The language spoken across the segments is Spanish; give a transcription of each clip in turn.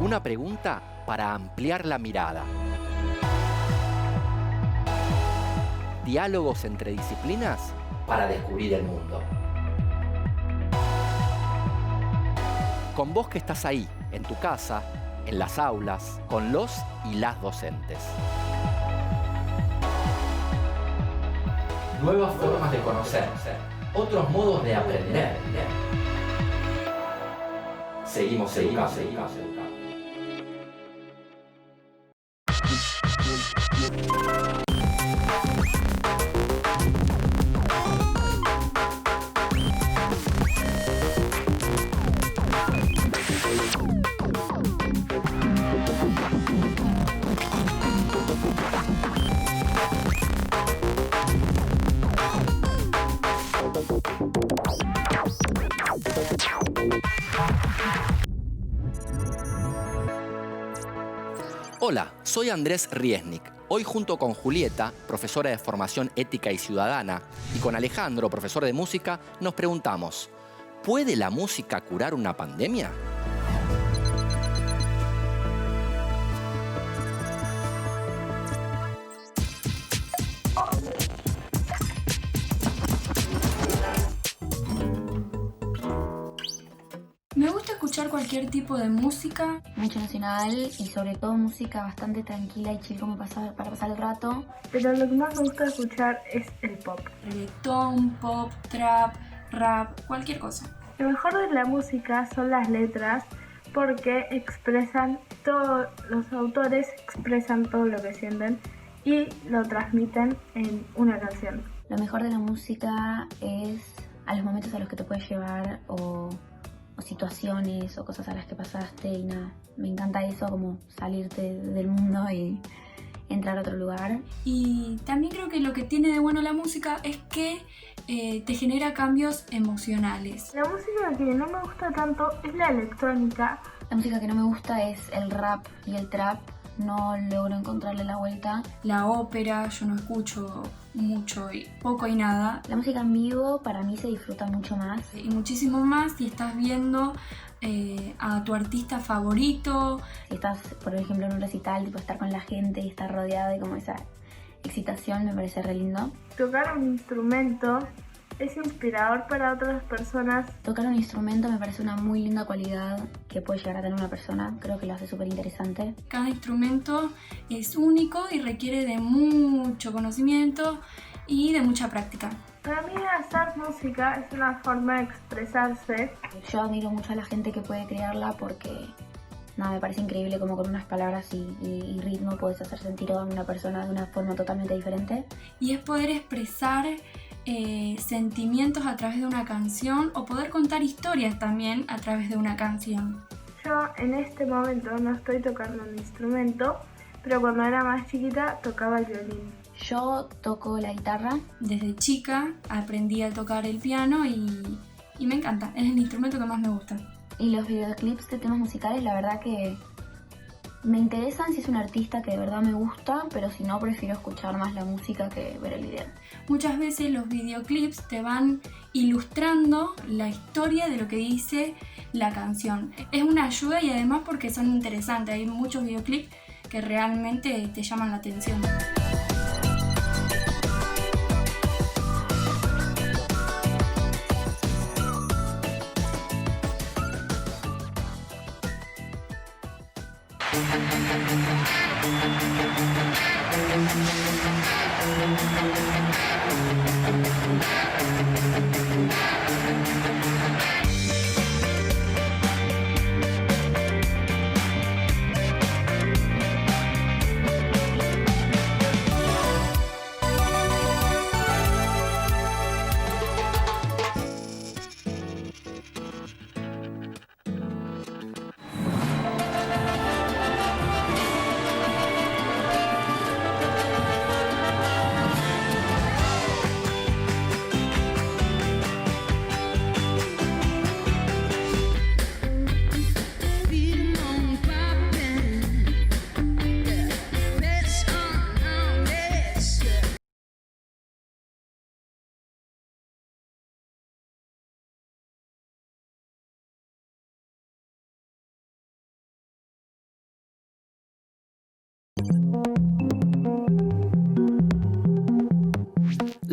Una pregunta para ampliar la mirada. Diálogos entre disciplinas para descubrir el mundo. Con vos que estás ahí, en tu casa, en las aulas, con los y las docentes. Nuevas formas de conocerse, otros modos de aprender. Seguimos educando. Hola, soy Andrés Riesnik. Hoy junto con Julieta, profesora de formación ética y ciudadana, y con Alejandro, profesor de música, nos preguntamos, ¿puede la música curar una pandemia? Me gusta escuchar cualquier tipo de música. Mucho nacional y sobre todo música bastante tranquila y chill como para pasar el rato. Pero lo que más me gusta escuchar es el pop. Reggaetón, pop, trap, rap, cualquier cosa. Lo mejor de la música son las letras porque los autores expresan todo lo que sienten y lo transmiten en una canción. Lo mejor de la música es a los momentos a los que te puedes llevar o situaciones o cosas a las que pasaste y nada, me encanta eso, como salirte del mundo y entrar a otro lugar. Y también creo que lo que tiene de bueno la música es que te genera cambios emocionales. La música que no me gusta tanto es la electrónica. La música que no me gusta es el rap y el trap, no logro encontrarle la vuelta. La ópera yo no escucho mucho y poco y nada. La música en vivo para mí se disfruta mucho más. Y muchísimo más si estás viendo a tu artista favorito. Si estás, por ejemplo, en un recital, tipo estar con la gente y estar rodeada y como esa excitación me parece re lindo. Tocar un instrumento es inspirador para otras personas. Tocar un instrumento me parece una muy linda cualidad que puede llegar a tener una persona. Creo que lo hace súper interesante. Cada instrumento es único y requiere de mucho conocimiento y de mucha práctica. Para mí hacer música es una forma de expresarse. Yo admiro mucho a la gente que puede crearla porque me parece increíble como con unas palabras y ritmo puedes hacer sentir a una persona de una forma totalmente diferente. Y es poder expresar sentimientos a través de una canción o poder contar historias también a través de una canción. Yo en este momento no estoy tocando un instrumento, pero cuando era más chiquita tocaba el violín. Yo toco la guitarra. Desde chica aprendí a tocar el piano y me encanta, es el instrumento que más me gusta. Y los videoclips de temas musicales, la verdad que me interesan si es un artista que de verdad me gusta, pero si no, prefiero escuchar más la música que ver el video. Muchas veces los videoclips te van ilustrando la historia de lo que dice la canción. Es una ayuda y además porque son interesantes. Hay muchos videoclips que realmente te llaman la atención.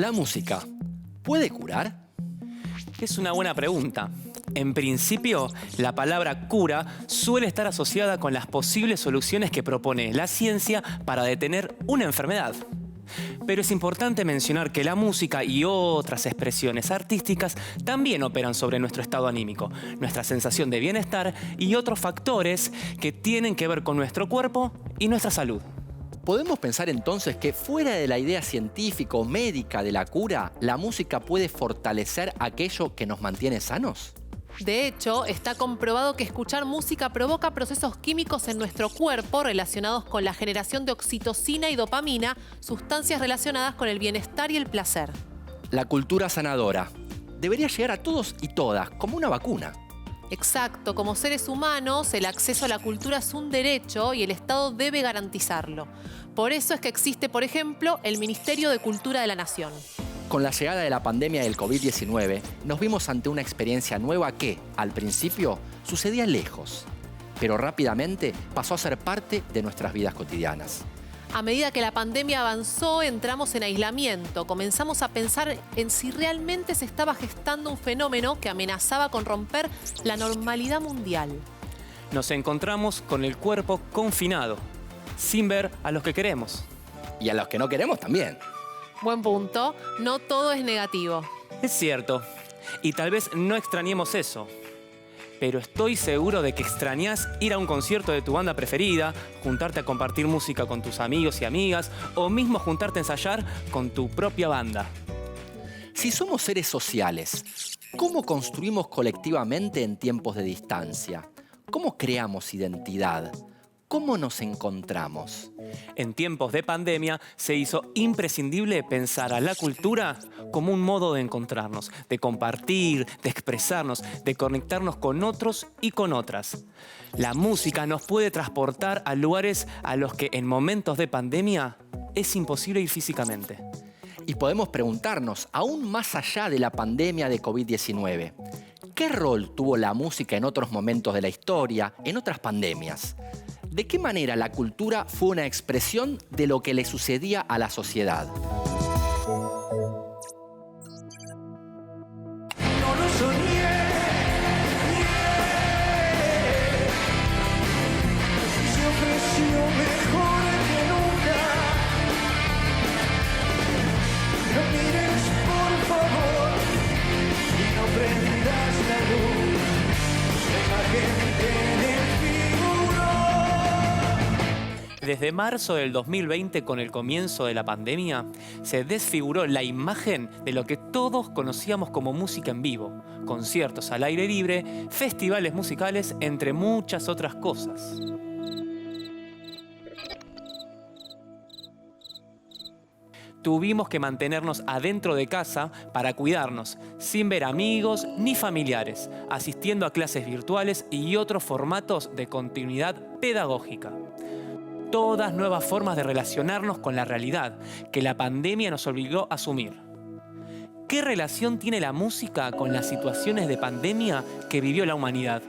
¿La música puede curar? Es una buena pregunta. En principio, la palabra cura suele estar asociada con las posibles soluciones que propone la ciencia para detener una enfermedad. Pero es importante mencionar que la música y otras expresiones artísticas también operan sobre nuestro estado anímico, nuestra sensación de bienestar y otros factores que tienen que ver con nuestro cuerpo y nuestra salud. ¿Podemos pensar entonces que fuera de la idea científica o médica de la cura, la música puede fortalecer aquello que nos mantiene sanos? De hecho, está comprobado que escuchar música provoca procesos químicos en nuestro cuerpo relacionados con la generación de oxitocina y dopamina, sustancias relacionadas con el bienestar y el placer. La cultura sanadora debería llegar a todos y todas como una vacuna. Exacto, como seres humanos, el acceso a la cultura es un derecho y el Estado debe garantizarlo. Por eso es que existe, por ejemplo, el Ministerio de Cultura de la Nación. Con la llegada de la pandemia del COVID-19, nos vimos ante una experiencia nueva que, al principio, sucedía lejos, pero rápidamente pasó a ser parte de nuestras vidas cotidianas. A medida que la pandemia avanzó, entramos en aislamiento. Comenzamos a pensar en si realmente se estaba gestando un fenómeno que amenazaba con romper la normalidad mundial. Nos encontramos con el cuerpo confinado, sin ver a los que queremos. Y a los que no queremos también. Buen punto. No todo es negativo. Es cierto, y tal vez no extrañemos eso. Pero estoy seguro de que extrañás ir a un concierto de tu banda preferida, juntarte a compartir música con tus amigos y amigas, o mismo juntarte a ensayar con tu propia banda. Si somos seres sociales, ¿cómo construimos colectivamente en tiempos de distancia? ¿Cómo creamos identidad? ¿Cómo nos encontramos? En tiempos de pandemia se hizo imprescindible pensar a la cultura como un modo de encontrarnos, de compartir, de expresarnos, de conectarnos con otros y con otras. La música nos puede transportar a lugares a los que en momentos de pandemia es imposible ir físicamente. Y podemos preguntarnos, aún más allá de la pandemia de COVID-19, ¿qué rol tuvo la música en otros momentos de la historia, en otras pandemias? ¿De qué manera la cultura fue una expresión de lo que le sucedía a la sociedad? No lo soñé, se ofreció mejor que nunca. No mires por favor y no prendas la luz de la gente en el figurón. Desde marzo del 2020, con el comienzo de la pandemia, se desfiguró la imagen de lo que todos conocíamos como música en vivo, conciertos al aire libre, festivales musicales, entre muchas otras cosas. Tuvimos que mantenernos adentro de casa para cuidarnos, sin ver amigos ni familiares, asistiendo a clases virtuales y otros formatos de continuidad pedagógica. Todas nuevas formas de relacionarnos con la realidad que la pandemia nos obligó a asumir. ¿Qué relación tiene la música con las situaciones de pandemia que vivió la humanidad?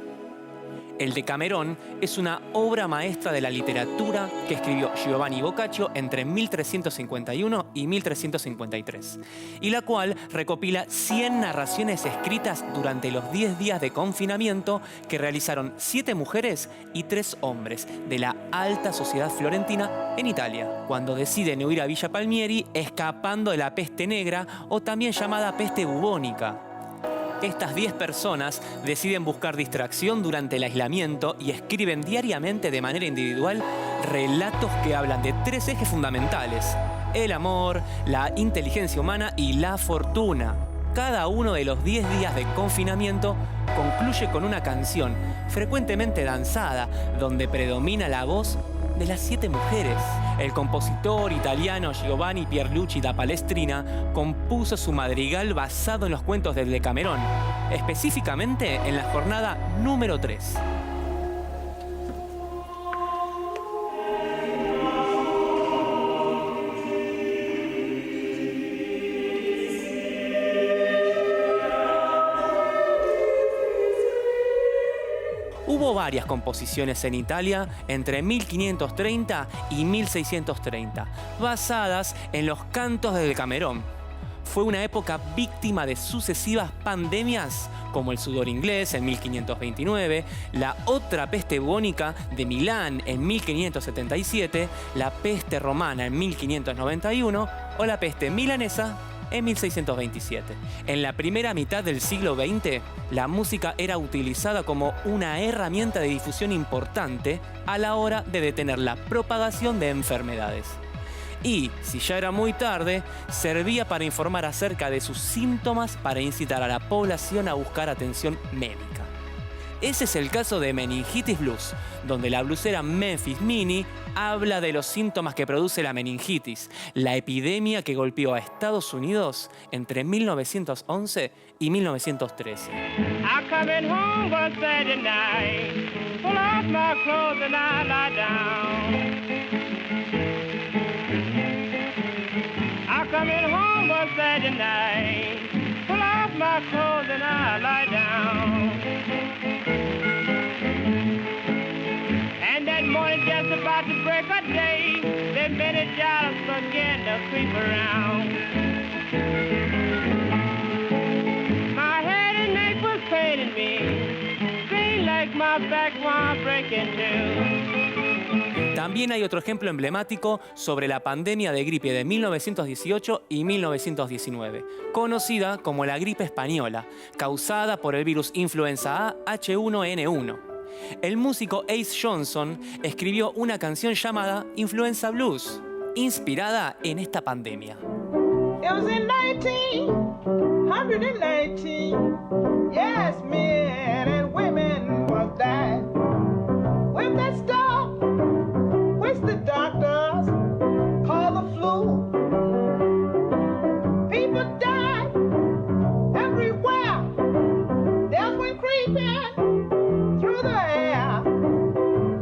El Decamerón es una obra maestra de la literatura que escribió Giovanni Boccaccio entre 1351 y 1353, y la cual recopila 100 narraciones escritas durante los 10 días de confinamiento que realizaron 7 mujeres y 3 hombres de la alta sociedad florentina en Italia, cuando deciden huir a Villa Palmieri escapando de la peste negra o también llamada peste bubónica. Estas 10 personas deciden buscar distracción durante el aislamiento y escriben diariamente de manera individual relatos que hablan de 3 ejes fundamentales: el amor, la inteligencia humana y la fortuna. Cada uno de los 10 días de confinamiento concluye con una canción, frecuentemente danzada, donde predomina la voz de las 7 mujeres. El compositor italiano Giovanni Pierluigi da Palestrina compuso su madrigal basado en los cuentos del Decamerón, específicamente en la jornada número 3. Hubo varias composiciones en Italia entre 1530 y 1630, basadas en los cantos del Decamerón. fue una época víctima de sucesivas pandemias, como el sudor inglés en 1529, la otra peste bubónica de Milán en 1577, la peste romana en 1591 o la peste milanesa en 1627. En la primera mitad del siglo XX, la música era utilizada como una herramienta de difusión importante a la hora de detener la propagación de enfermedades. Y, si ya era muy tarde, servía para informar acerca de sus síntomas para incitar a la población a buscar atención médica. Ese es el caso de Meningitis Blues, donde la blusera Memphis Minnie habla de los síntomas que produce la meningitis, la epidemia que golpeó a Estados Unidos entre 1911 y 1913. I come home one Saturday night, pull off my clothes and I lie down. I come home one Saturday night, pull off my clothes and I lie down. And that morning just about to break a day, the meningitis began to creep around. My head and neck was paining me, seemed like my back was breaking too. También hay otro ejemplo emblemático sobre la pandemia de gripe de 1918 y 1919, conocida como la gripe española, causada por el virus influenza A H1N1. El músico Ace Johnson escribió una canción llamada Influenza Blues, inspirada en esta pandemia. It was in 1919. Yes, men and women was dying. With that stuff, which the doctors call the flu. People died everywhere. Death went creeping through the air.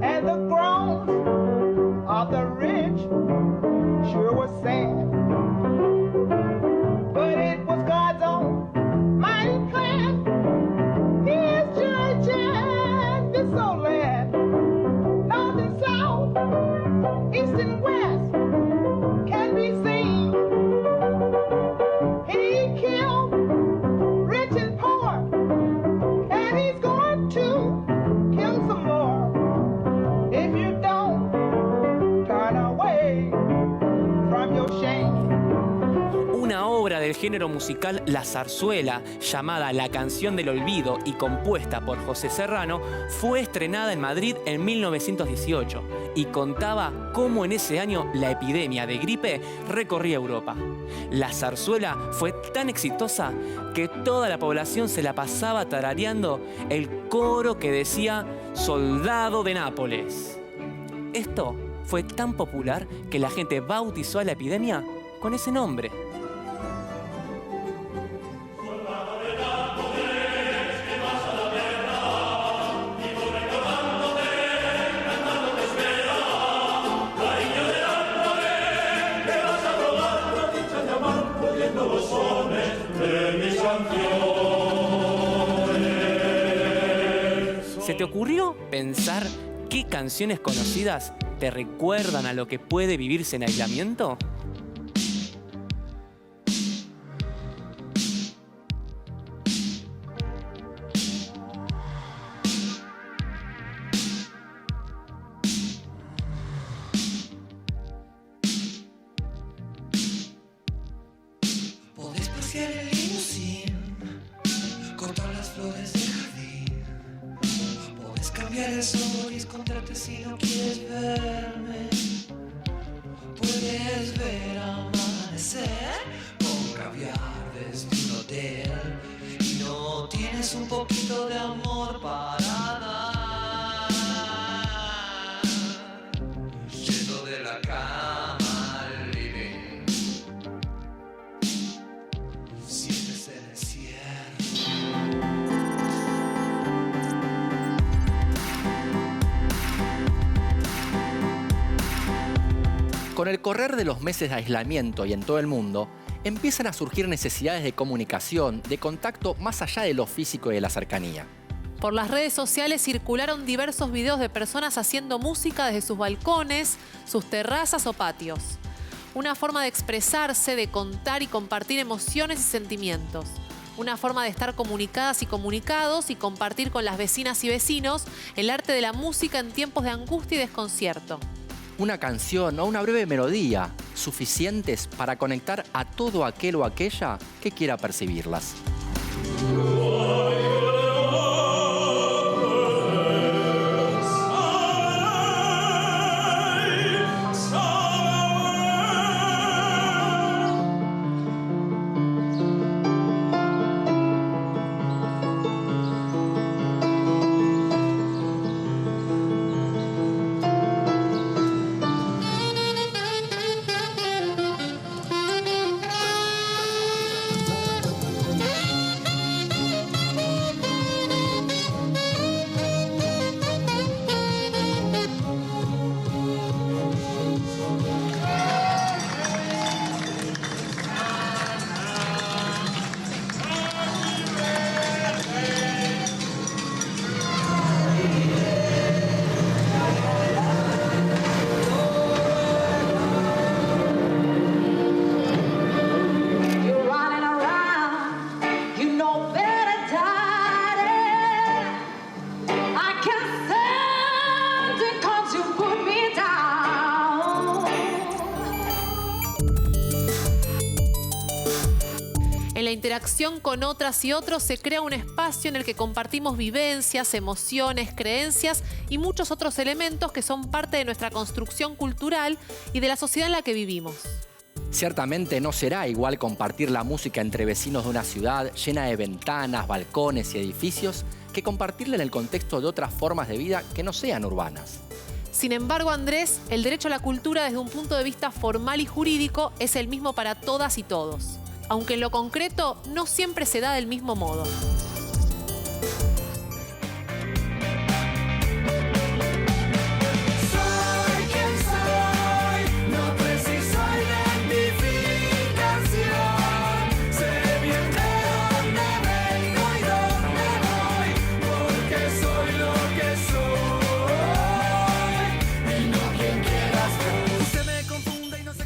And the groans of the rich sure was sad. But it was God's own mighty plan. His churches be so glad. North and south, east and west can be seen. He killed rich and poor, and he's going to kill some more. If you don't turn away from your shame. Una obra del género musical La Zarzuela, llamada La Canción del Olvido y compuesta por José Serrano, fue estrenada en Madrid en 1918 y contaba cómo en ese año la epidemia de gripe recorría Europa. La zarzuela fue tan exitosa que toda la población se la pasaba tarareando el coro que decía «Soldado de Nápoles». Esto fue tan popular que la gente bautizó a la epidemia con ese nombre. ¿Se te ocurrió pensar qué canciones conocidas te recuerdan a lo que puede vivirse en aislamiento? Podés pasear el limusín, cortar las flores del jardín. Podés cambiar el sol y esconderte si no quieres verme. Puedes ver amanecer con caviar desde un hotel. Y no tienes un poquito de amor para dar. Yendo de la cama al living. Sientes el encierro. Con el correr de los meses de aislamiento y en todo el mundo, empiezan a surgir necesidades de comunicación, de contacto más allá de lo físico y de la cercanía. Por las redes sociales circularon diversos videos de personas haciendo música desde sus balcones, sus terrazas o patios. Una forma de expresarse, de contar y compartir emociones y sentimientos. Una forma de estar comunicadas y comunicados y compartir con las vecinas y vecinos el arte de la música en tiempos de angustia y desconcierto. Una canción o una breve melodía, suficientes para conectar a todo aquel o aquella que quiera percibirlas. En la interacción con otras y otros se crea un espacio en el que compartimos vivencias, emociones, creencias y muchos otros elementos que son parte de nuestra construcción cultural y de la sociedad en la que vivimos. Ciertamente no será igual compartir la música entre vecinos de una ciudad llena de ventanas, balcones y edificios que compartirla en el contexto de otras formas de vida que no sean urbanas. Sin embargo, Andrés, el derecho a la cultura desde un punto de vista formal y jurídico es el mismo para todas y todos, aunque en lo concreto no siempre se da del mismo modo.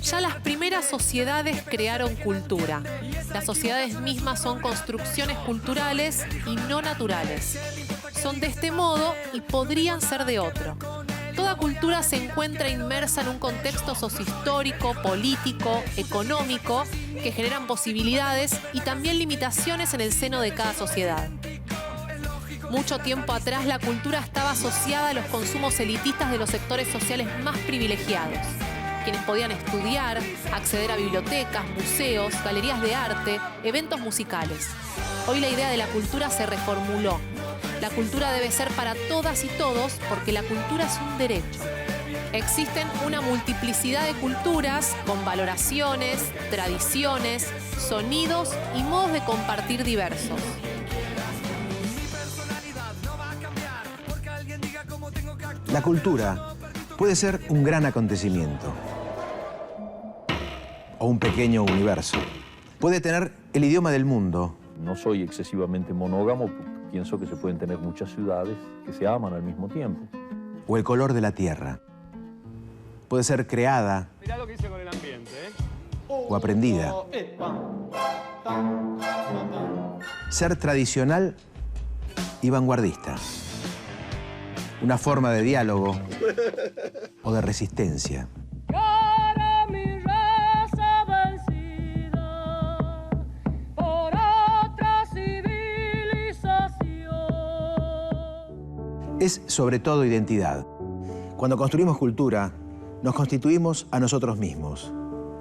Ya las primeras sociedades crearon cultura. Las sociedades mismas son construcciones culturales y no naturales. Son de este modo y podrían ser de otro. Toda cultura se encuentra inmersa en un contexto sociohistórico, político, económico, que generan posibilidades y también limitaciones en el seno de cada sociedad. Mucho tiempo atrás la cultura estaba asociada a los consumos elitistas de los sectores sociales más privilegiados, quienes podían estudiar, acceder a bibliotecas, museos, galerías de arte, eventos musicales. Hoy la idea de la cultura se reformuló. La cultura debe ser para todas y todos porque la cultura es un derecho. Existen una multiplicidad de culturas con valoraciones, tradiciones, sonidos y modos de compartir diversos. La cultura puede ser un gran acontecimiento o un pequeño universo. Puede tener el idioma del mundo. No soy excesivamente monógamo, pienso que se pueden tener muchas ciudades que se aman al mismo tiempo. O el color de la tierra. Puede ser creada. Mirá lo que hice con el ambiente, ¿eh? O aprendida. Ser tradicional y vanguardista. Una forma de diálogo o de resistencia. Es sobre todo identidad. Cuando construimos cultura, nos constituimos a nosotros mismos.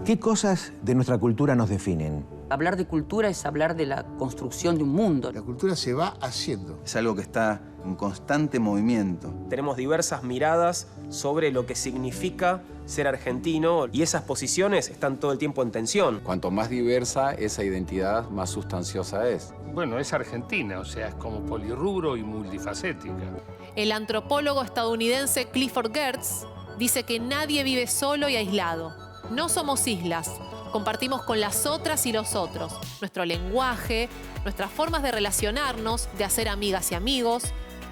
¿Qué cosas de nuestra cultura nos definen? Hablar de cultura es hablar de la construcción de un mundo. La cultura se va haciendo. Es algo que está en constante movimiento. Tenemos diversas miradas sobre lo que significa ser argentino y esas posiciones están todo el tiempo en tensión. Cuanto más diversa esa identidad, más sustanciosa es. Bueno, es argentina, o sea, es como polirrubro y multifacética. El antropólogo estadounidense Clifford Geertz dice que nadie vive solo y aislado. No somos islas. Compartimos con las otras y los otros nuestro lenguaje, nuestras formas de relacionarnos, de hacer amigas y amigos.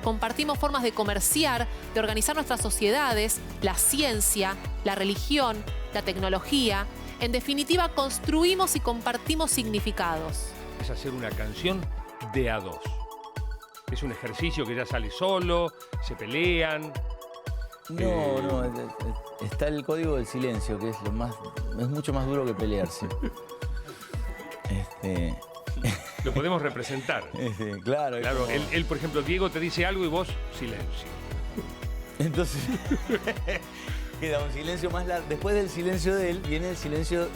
Compartimos formas de comerciar, de organizar nuestras sociedades, la ciencia, la religión, la tecnología En definitiva, construimos y compartimos significados. Es hacer una canción de a dos. Es un ejercicio que ya sale solo, se pelean. No, está el código del silencio, que es mucho más duro que pelearse. Lo podemos representar. Claro. Claro, él, por ejemplo, Diego te dice algo y vos, silencio. Entonces, queda un silencio más largo. Después del silencio de él, viene el silencio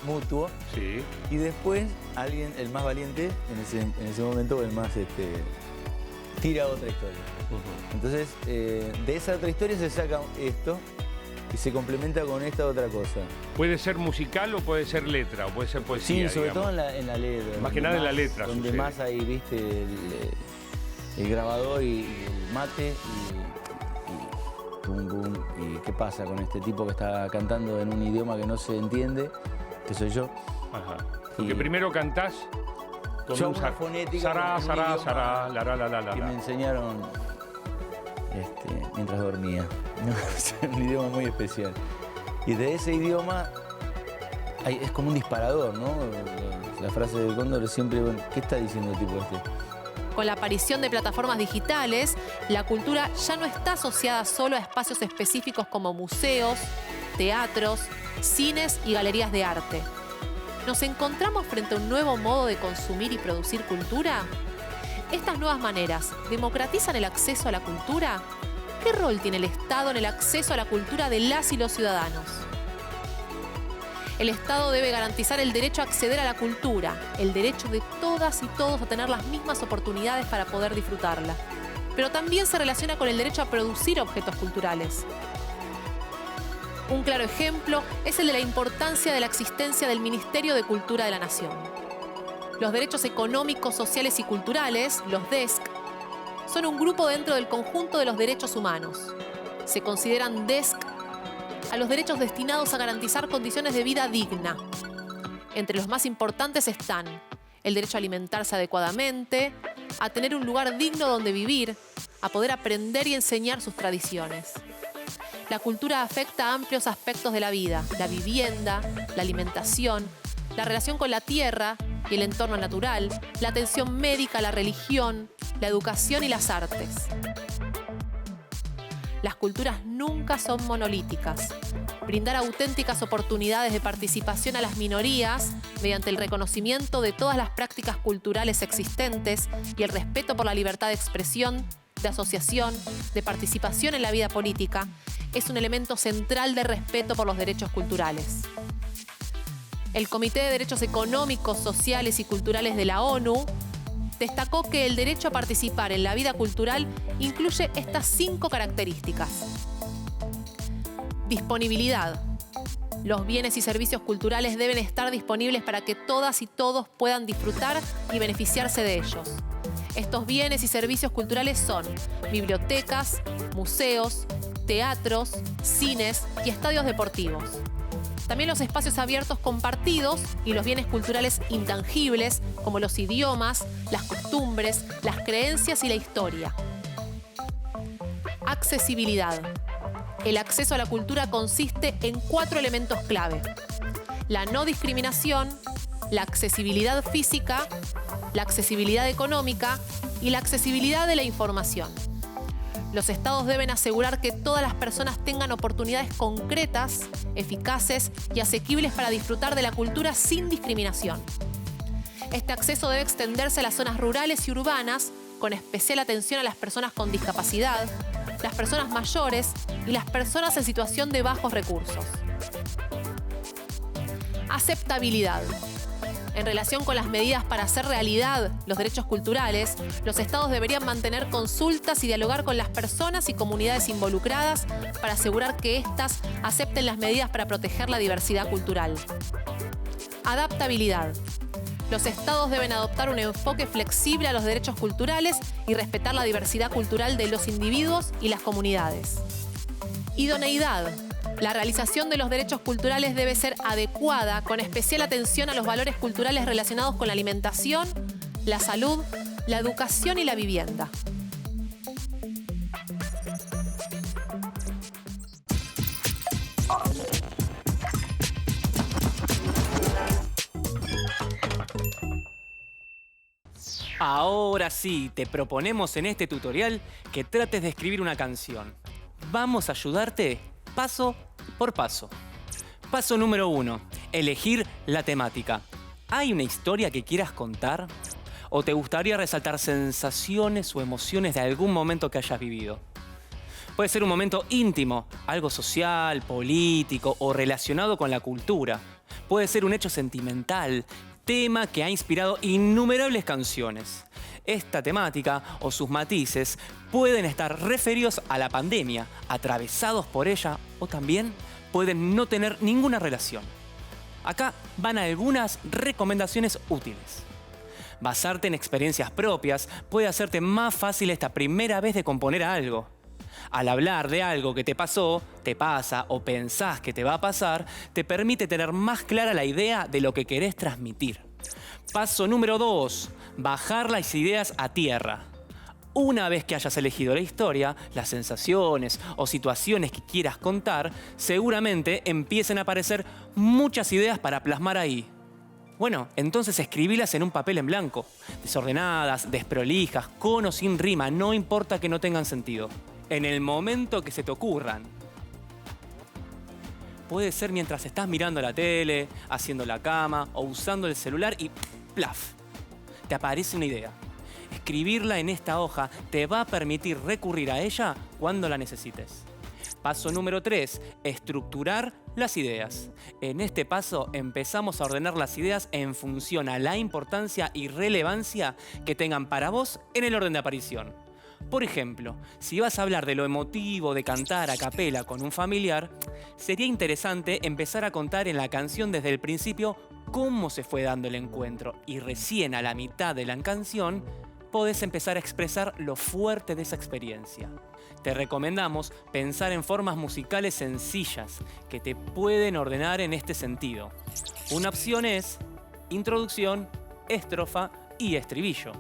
mutuo. Sí. Y después, alguien, el más valiente, en ese momento, el más tira otra historia. Entonces, de esa otra historia se saca esto y se complementa con esta otra cosa. ¿Puede ser musical o puede ser letra o puede ser poesía? Sí, sobre digamos. todo en la letra. Más que nada en la letra. Donde sucede. más ahí, viste, el grabador y el mate y pum, pum. ¿Y qué pasa con este tipo que está cantando en un idioma que no se entiende? Que soy yo. Ajá. Porque primero cantás con yo una fonética. Sará, sará, sará, la, la. Que me enseñaron mientras dormía. Un idioma muy especial. Y de ese idioma es como un disparador, ¿no? La frase del Cóndor es siempre, bueno, ¿qué está diciendo el tipo este? Con la aparición de plataformas digitales, la cultura ya no está asociada solo a espacios específicos como museos, teatros, cines y galerías de arte. ¿Nos encontramos frente a un nuevo modo de consumir y producir cultura? ¿Estas nuevas maneras democratizan el acceso a la cultura? ¿Qué rol tiene el Estado en el acceso a la cultura de las y los ciudadanos? El Estado debe garantizar el derecho a acceder a la cultura, el derecho de todas y todos a tener las mismas oportunidades para poder disfrutarla. Pero también se relaciona con el derecho a producir objetos culturales. Un claro ejemplo es el de la importancia de la existencia del Ministerio de Cultura de la Nación. Los derechos económicos, sociales y culturales, los DESC, son un grupo dentro del conjunto de los derechos humanos. Se consideran DESC a los derechos destinados a garantizar condiciones de vida digna. Entre los más importantes están el derecho a alimentarse adecuadamente, a tener un lugar digno donde vivir, a poder aprender y enseñar sus tradiciones. La cultura afecta a amplios aspectos de la vida: la vivienda, la alimentación, la relación con la tierra y el entorno natural, la atención médica, la religión, la educación y las artes. Las culturas nunca son monolíticas. Brindar auténticas oportunidades de participación a las minorías mediante el reconocimiento de todas las prácticas culturales existentes y el respeto por la libertad de expresión, de asociación, de participación en la vida política es un elemento central de respeto por los derechos culturales. El Comité de Derechos Económicos, Sociales y Culturales de la ONU destacó que el derecho a participar en la vida cultural incluye estas 5 características. Disponibilidad. Los bienes y servicios culturales deben estar disponibles para que todas y todos puedan disfrutar y beneficiarse de ellos. Estos bienes y servicios culturales son bibliotecas, museos, teatros, cines y estadios deportivos. También los espacios abiertos compartidos y los bienes culturales intangibles, como los idiomas, las costumbres, las creencias y la historia. Accesibilidad. El acceso a la cultura consiste en 4 elementos clave: la no discriminación, la accesibilidad física, la accesibilidad económica y la accesibilidad de la información. Los estados deben asegurar que todas las personas tengan oportunidades concretas, eficaces y asequibles para disfrutar de la cultura sin discriminación. Este acceso debe extenderse a las zonas rurales y urbanas, con especial atención a las personas con discapacidad, las personas mayores y las personas en situación de bajos recursos. Aceptabilidad. En relación con las medidas para hacer realidad los derechos culturales, los estados deberían mantener consultas y dialogar con las personas y comunidades involucradas para asegurar que éstas acepten las medidas para proteger la diversidad cultural. Adaptabilidad. Los estados deben adoptar un enfoque flexible a los derechos culturales y respetar la diversidad cultural de los individuos y las comunidades. Idoneidad. La realización de los derechos culturales debe ser adecuada, con especial atención a los valores culturales relacionados con la alimentación, la salud, la educación y la vivienda. Ahora sí, te proponemos en este tutorial que trates de escribir una canción. Vamos a ayudarte paso por paso. Paso número 1. Elegir la temática. ¿Hay una historia que quieras contar? ¿O te gustaría resaltar sensaciones o emociones de algún momento que hayas vivido? Puede ser un momento íntimo, algo social, político o relacionado con la cultura. Puede ser un hecho sentimental, tema que ha inspirado innumerables canciones. Esta temática o sus matices pueden estar referidos a la pandemia, atravesados por ella, o también pueden no tener ninguna relación. Acá van algunas recomendaciones útiles. Basarte en experiencias propias puede hacerte más fácil esta primera vez de componer algo. Al hablar de algo que te pasó, te pasa o pensás que te va a pasar, te permite tener más clara la idea de lo que querés transmitir. Paso número 2. Bajar las ideas a tierra. Una vez que hayas elegido la historia, las sensaciones o situaciones que quieras contar, seguramente empiecen a aparecer muchas ideas para plasmar ahí. Bueno, entonces escribílas en un papel en blanco. Desordenadas, desprolijas, con o sin rima, no importa que no tengan sentido. En el momento que se te ocurran. Puede ser mientras estás mirando la tele, haciendo la cama o usando el celular y ¡plaf! Te aparece una idea. Escribirla en esta hoja te va a permitir recurrir a ella cuando la necesites. Paso número 3. Estructurar las ideas. En este paso empezamos a ordenar las ideas en función a la importancia y relevancia que tengan para vos en el orden de aparición. Por ejemplo, si vas a hablar de lo emotivo de cantar a capela con un familiar, sería interesante empezar a contar en la canción desde el principio cómo se fue dando el encuentro y recién a la mitad de la canción podés empezar a expresar lo fuerte de esa experiencia. Te recomendamos pensar en formas musicales sencillas que te pueden ordenar en este sentido. Una opción es introducción, estrofa y estribillo.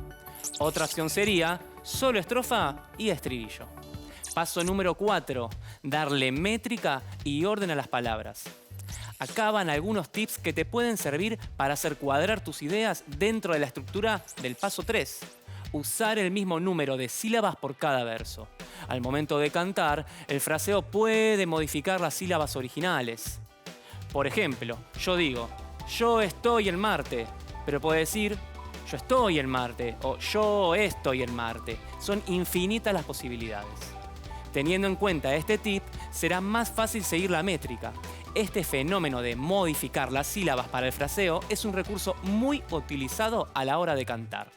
Otra opción sería solo estrofa y estribillo. Paso número 4. Darle métrica y orden a las palabras. Acá van algunos tips que te pueden servir para hacer cuadrar tus ideas dentro de la estructura del paso 3. Usar el mismo número de sílabas por cada verso. Al momento de cantar, el fraseo puede modificar las sílabas originales. Por ejemplo, yo digo, yo estoy en Marte, pero puedo decir, yo estoy en Marte o yo estoy en Marte. Son infinitas las posibilidades. Teniendo en cuenta este tip, será más fácil seguir la métrica. Este fenómeno de modificar las sílabas para el fraseo es un recurso muy utilizado a la hora de cantar.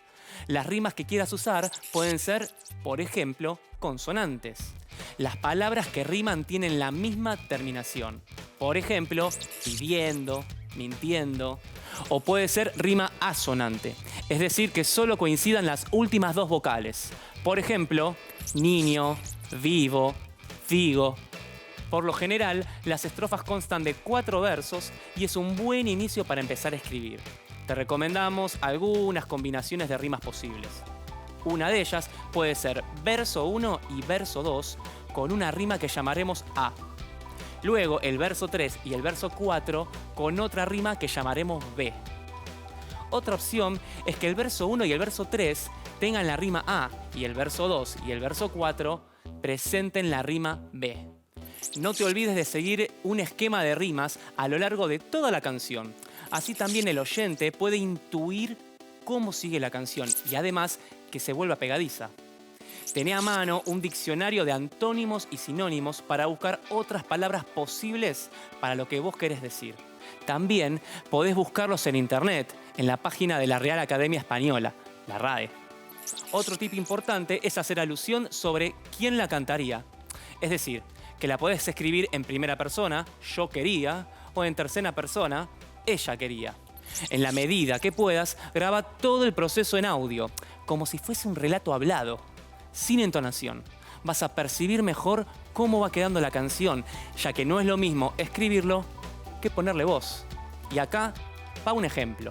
Las rimas que quieras usar pueden ser, por ejemplo, consonantes. Las palabras que riman tienen la misma terminación. Por ejemplo, pidiendo, mintiendo. O puede ser rima asonante, es decir, que solo coincidan las últimas dos vocales. Por ejemplo, niño, vivo, digo. Por lo general, las estrofas constan de 4 versos y es un buen inicio para empezar a escribir. Te recomendamos algunas combinaciones de rimas posibles. Una de ellas puede ser verso 1 y verso 2 con una rima que llamaremos A. Luego el verso 3 y el verso 4 con otra rima que llamaremos B. Otra opción es que el verso 1 y el verso 3 tengan la rima A y el verso 2 y el verso 4 presenten la rima B. No te olvides de seguir un esquema de rimas a lo largo de toda la canción. Así también el oyente puede intuir cómo sigue la canción y además que se vuelva pegadiza. Tené a mano un diccionario de antónimos y sinónimos para buscar otras palabras posibles para lo que vos querés decir. También podés buscarlos en internet, en la página de la Real Academia Española, la RAE. Otro tip importante es hacer alusión sobre quién la cantaría. Es decir, que la podés escribir en primera persona, yo quería, o en tercera persona, ella quería. En la medida que puedas, graba todo el proceso en audio, como si fuese un relato hablado, sin entonación. Vas a percibir mejor cómo va quedando la canción, ya que no es lo mismo escribirlo que ponerle voz. Y acá va un ejemplo.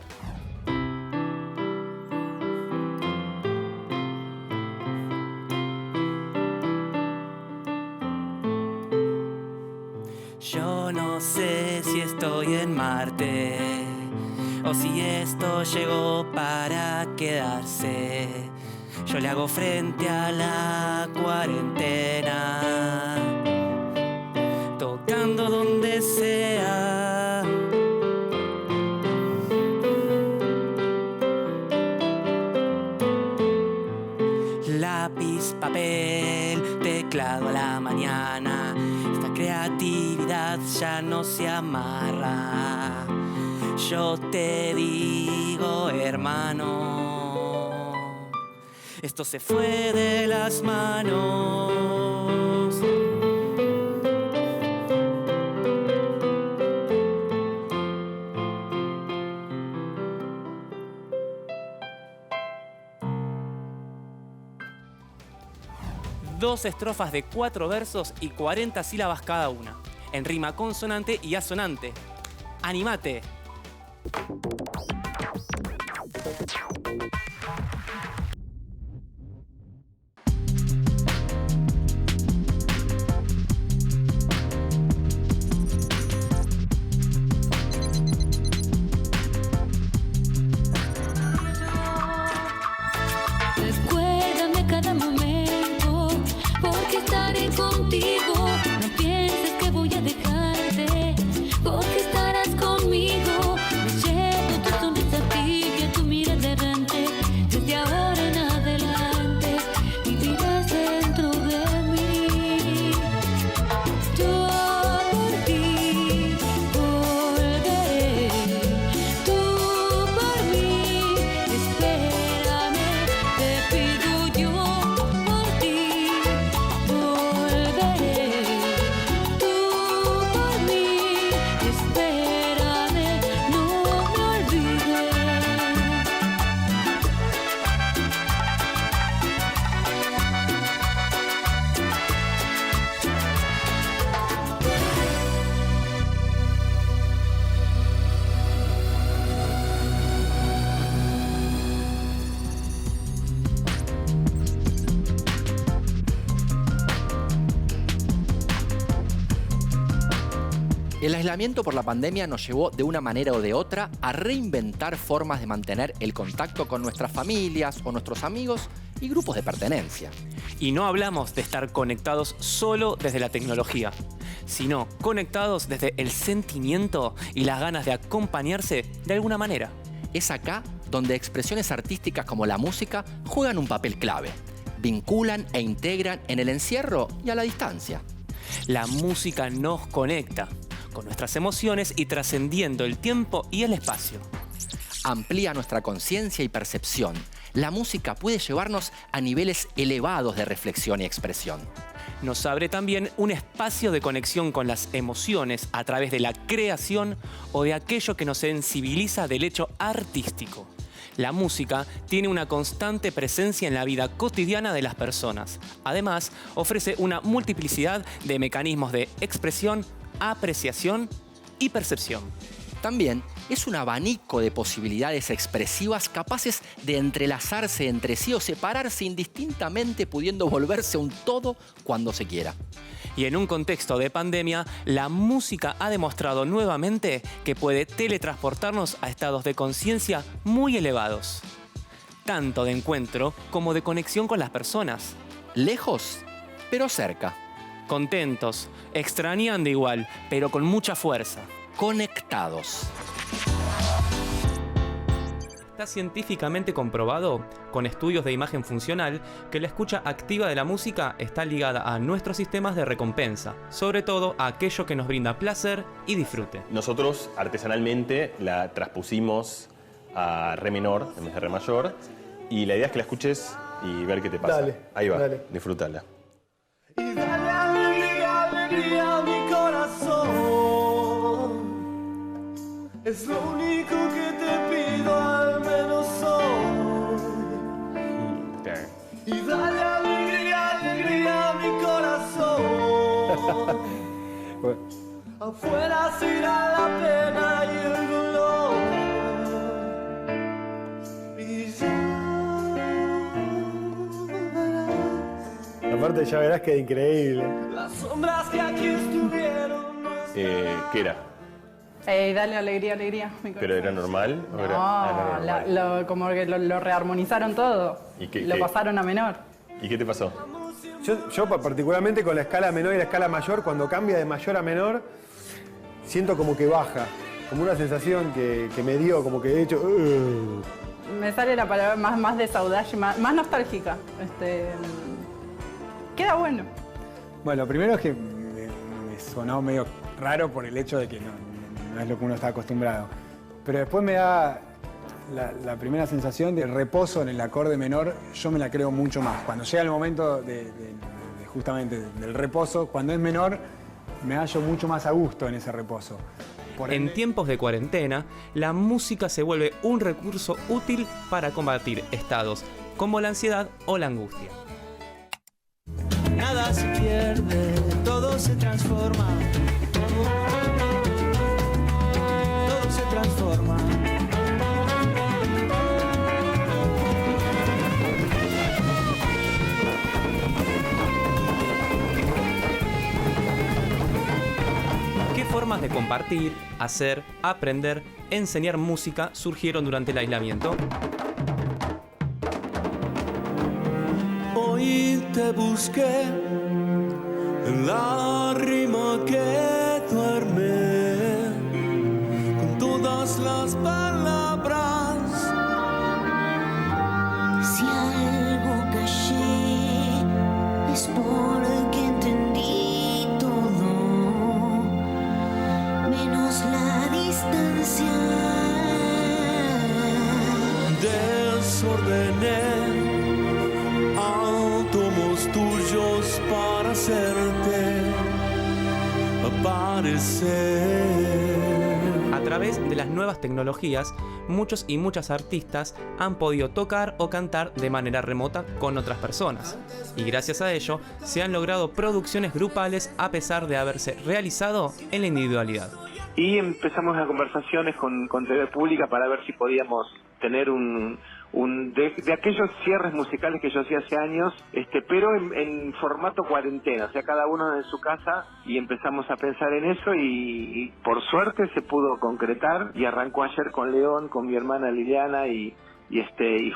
Yo no sé si estoy en Marte, o si esto llegó para quedarse. Yo le hago frente a la cuarentena, tocando donde sea. Lápiz, papel, teclado a la mañana. Esta creatividad ya no se amarra. Yo te digo, hermano, esto se fue de las manos. Dos estrofas de 4 versos y 40 sílabas cada una, en rima consonante y asonante. ¡Anímate! Recuérdame cada momento, porque estaré contigo. No pienses que voy a dejarte, porque estarás conmigo. Me llevo tu sonrisa tibia, tu mirada errante. Desde ahora en adelante vivirás dentro de mí. Yo por ti volveré, tú por mí. Espérame, te pido yo por ti volveré, tú por mí. Espérame, no me olvides. El aislamiento por la pandemia nos llevó de una manera o de otra a reinventar formas de mantener el contacto con nuestras familias o nuestros amigos y grupos de pertenencia. Y no hablamos de estar conectados solo desde la tecnología, sino conectados desde el sentimiento y las ganas de acompañarse de alguna manera. Es acá donde expresiones artísticas como la música juegan un papel clave. Vinculan e integran en el encierro y a la distancia. La música nos conecta con nuestras emociones y trascendiendo el tiempo y el espacio. Amplía nuestra conciencia y percepción. La música puede llevarnos a niveles elevados de reflexión y expresión. Nos abre también un espacio de conexión con las emociones a través de la creación o de aquello que nos sensibiliza del hecho artístico. La música tiene una constante presencia en la vida cotidiana de las personas. Además, ofrece una multiplicidad de mecanismos de expresión, apreciación y percepción. También es un abanico de posibilidades expresivas capaces de entrelazarse entre sí o separarse indistintamente, pudiendo volverse un todo cuando se quiera. Y en un contexto de pandemia, la música ha demostrado nuevamente que puede teletransportarnos a estados de conciencia muy elevados, tanto de encuentro como de conexión con las personas. Lejos, pero cerca. Contentos, extrañando igual, pero con mucha fuerza. Conectados. Está científicamente comprobado, con estudios de imagen funcional, que la escucha activa de la música está ligada a nuestros sistemas de recompensa, sobre todo a aquello que nos brinda placer y disfrute. Nosotros artesanalmente la transpusimos a re menor en vez de re mayor, y la idea es que la escuches y ver qué te pasa. Dale, ahí va, dale. disfrútala. Y dale alegría, alegría a mi corazón. Es lo único que te pido, al menos hoy. Y dale alegría, alegría a mi corazón. Afuera se irá la pena y el dolor. Y ya Aparte ya verás que es increíble. las sombras que aquí estuvieron. ¿Qué era? Dale alegría, alegría. ¿Pero era normal? ¿O No, era normal? como que lo rearmonizaron todo. ¿Y lo pasaron a menor. ¿Y qué te pasó? Yo particularmente con la escala menor y la escala mayor, cuando cambia de mayor a menor, siento como que baja. Como una sensación que me dio, como que de hecho... Me sale la palabra más de saudade, más nostálgica. Queda bueno. Bueno, lo primero es que me sonó medio raro por el hecho de que no es lo que uno está acostumbrado. Pero después me da la primera sensación de reposo en el acorde menor, yo me la creo mucho más. Cuando llega el momento justamente del reposo, cuando es menor, me hallo mucho más a gusto en ese reposo. En tiempos de cuarentena, la música se vuelve un recurso útil para combatir estados como la ansiedad o la angustia. Nada se pierde, todo se transforma. Todo se transforma. ¿Qué formas de compartir, hacer, aprender, enseñar música surgieron durante el aislamiento? Hoy te busqué en la rima que duerme con todas las palabras. Si algo callé es porque entendí todo, menos la distancia. Desordené átomos tuyos para hacerte aparecer. A través de las nuevas tecnologías, muchos y muchas artistas han podido tocar o cantar de manera remota con otras personas. Y gracias a ello, se han logrado producciones grupales a pesar de haberse realizado en la individualidad. Y empezamos las conversaciones con TV Pública para ver si podíamos tener de aquellos cierres musicales que yo hacía hace años, pero en formato cuarentena, o sea, cada uno en su casa, y empezamos a pensar en eso y por suerte se pudo concretar y arrancó ayer con León, con mi hermana Liliana y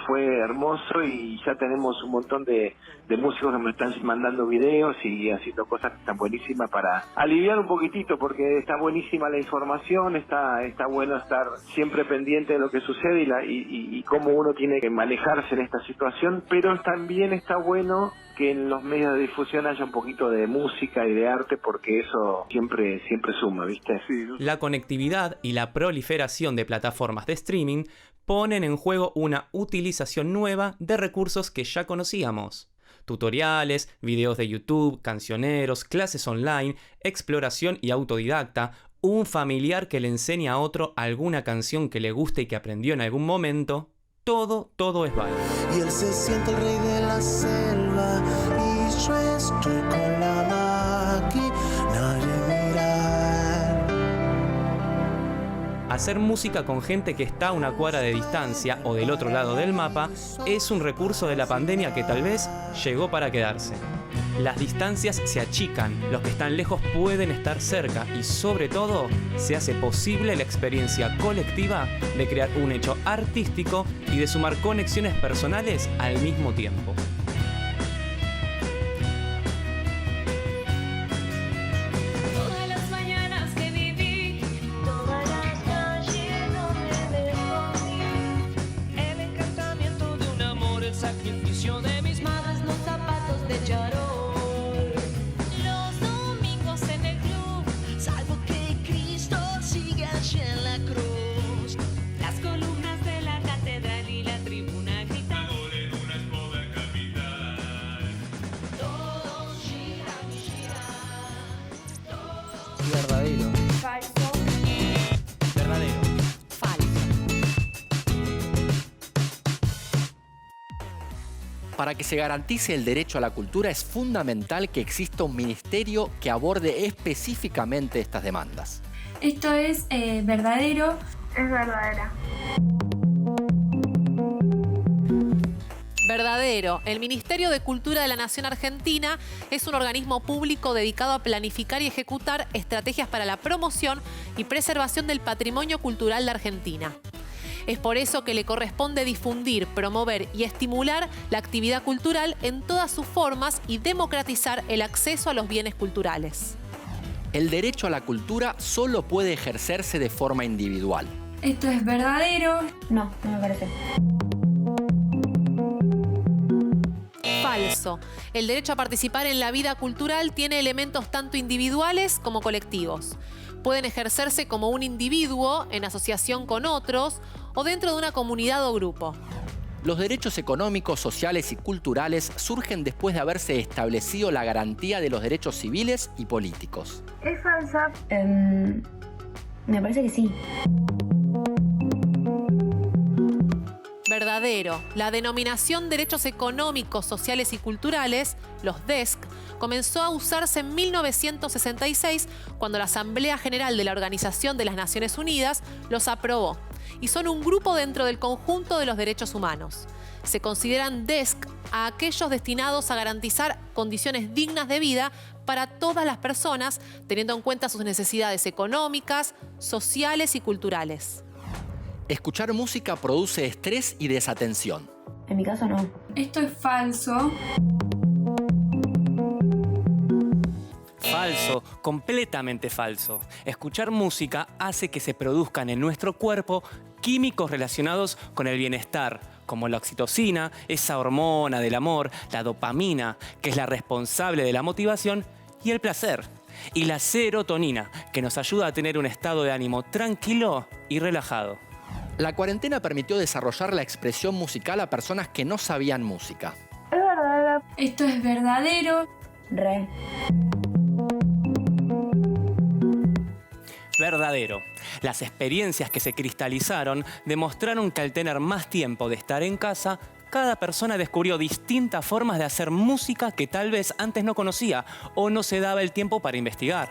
fue hermoso, y ya tenemos un montón de músicos que me están mandando videos y haciendo cosas que están buenísimas para aliviar un poquitito, porque está buenísima la información, está bueno estar siempre pendiente de lo que sucede y cómo uno tiene que manejarse en esta situación, pero también está bueno que en los medios de difusión haya un poquito de música y de arte, porque eso siempre suma, ¿viste? La conectividad y la proliferación de plataformas de streaming ponen en juego una utilización nueva de recursos que ya conocíamos. Tutoriales, videos de YouTube, cancioneros, clases online, exploración y autodidacta, un familiar que le enseña a otro alguna canción que le guste y que aprendió en algún momento. Todo es válido. Y él se siente el rey de la selva y yo estoy con la máquina de mirar. Hacer música con gente que está a una cuadra de distancia o del otro lado del mapa es un recurso de la pandemia que tal vez llegó para quedarse. Las distancias se achican, los que están lejos pueden estar cerca y sobre todo se hace posible la experiencia colectiva de crear un hecho artístico y de sumar conexiones personales al mismo tiempo. Todas las mañanas que viví, todas las calles donde me dormí, el encantamiento de un amor, el sacrificio de mis madres, los zapatos de charol. En la cruz, las columnas de la catedral y la tribuna gritan. Todos giran, giran. Verdadero. Falso. Verdadero. Para que se garantice el derecho a la cultura es fundamental que exista un ministerio que aborde específicamente estas demandas. Esto es verdadero. Es verdadera. Verdadero. El Ministerio de Cultura de la Nación Argentina es un organismo público dedicado a planificar y ejecutar estrategias para la promoción y preservación del patrimonio cultural de Argentina. Es por eso que le corresponde difundir, promover y estimular la actividad cultural en todas sus formas y democratizar el acceso a los bienes culturales. El derecho a la cultura solo puede ejercerse de forma individual. ¿Esto es verdadero? No, no me parece. Falso. El derecho a participar en la vida cultural tiene elementos tanto individuales como colectivos. Pueden ejercerse como un individuo, en asociación con otros, o dentro de una comunidad o grupo. Los derechos económicos, sociales y culturales surgen después de haberse establecido la garantía de los derechos civiles y políticos. ¿Es falsa? Me parece que sí. Verdadero. La denominación derechos económicos, sociales y culturales, los DESC, comenzó a usarse en 1966 cuando la Asamblea General de la Organización de las Naciones Unidas los aprobó y son un grupo dentro del conjunto de los derechos humanos. Se consideran DESC a aquellos destinados a garantizar condiciones dignas de vida para todas las personas, teniendo en cuenta sus necesidades económicas, sociales y culturales. Escuchar música produce estrés y desatención. En mi caso no. Esto es falso. Falso, completamente falso. Escuchar música hace que se produzcan en nuestro cuerpo químicos relacionados con el bienestar, como la oxitocina, esa hormona del amor, la dopamina, que es la responsable de la motivación, y el placer. Y la serotonina, que nos ayuda a tener un estado de ánimo tranquilo y relajado. La cuarentena permitió desarrollar la expresión musical a personas que no sabían música. Es verdadero. Esto es verdadero. Re. Verdadero. Las experiencias que se cristalizaron demostraron que al tener más tiempo de estar en casa, cada persona descubrió distintas formas de hacer música que tal vez antes no conocía o no se daba el tiempo para investigar.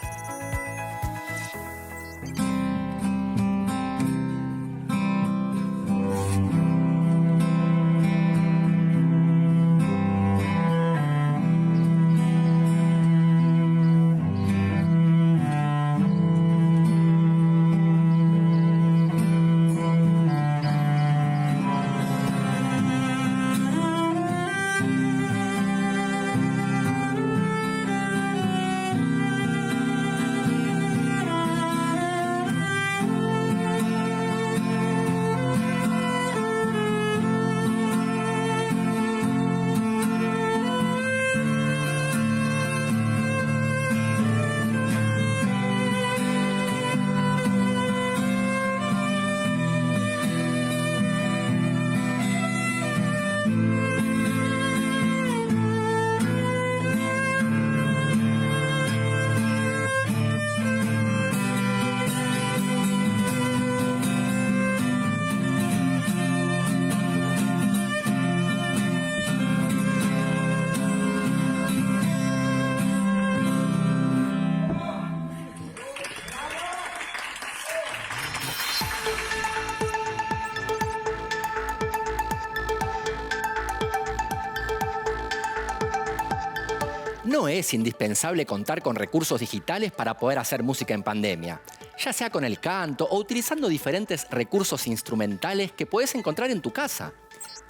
No es indispensable contar con recursos digitales para poder hacer música en pandemia, ya sea con el canto o utilizando diferentes recursos instrumentales que puedes encontrar en tu casa.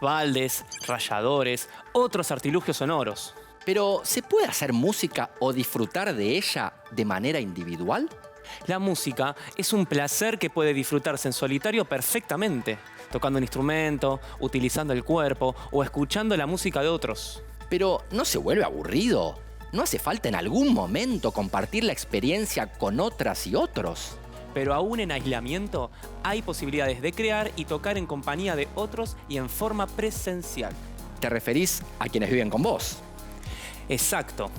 Baldes, ralladores, otros artilugios sonoros. Pero, ¿se puede hacer música o disfrutar de ella de manera individual? La música es un placer que puede disfrutarse en solitario perfectamente, tocando un instrumento, utilizando el cuerpo o escuchando la música de otros. Pero, ¿no se vuelve aburrido? ¿No hace falta en algún momento compartir la experiencia con otras y otros? Pero aún en aislamiento hay posibilidades de crear y tocar en compañía de otros y en forma presencial. ¿Te referís a quienes viven con vos? Exacto.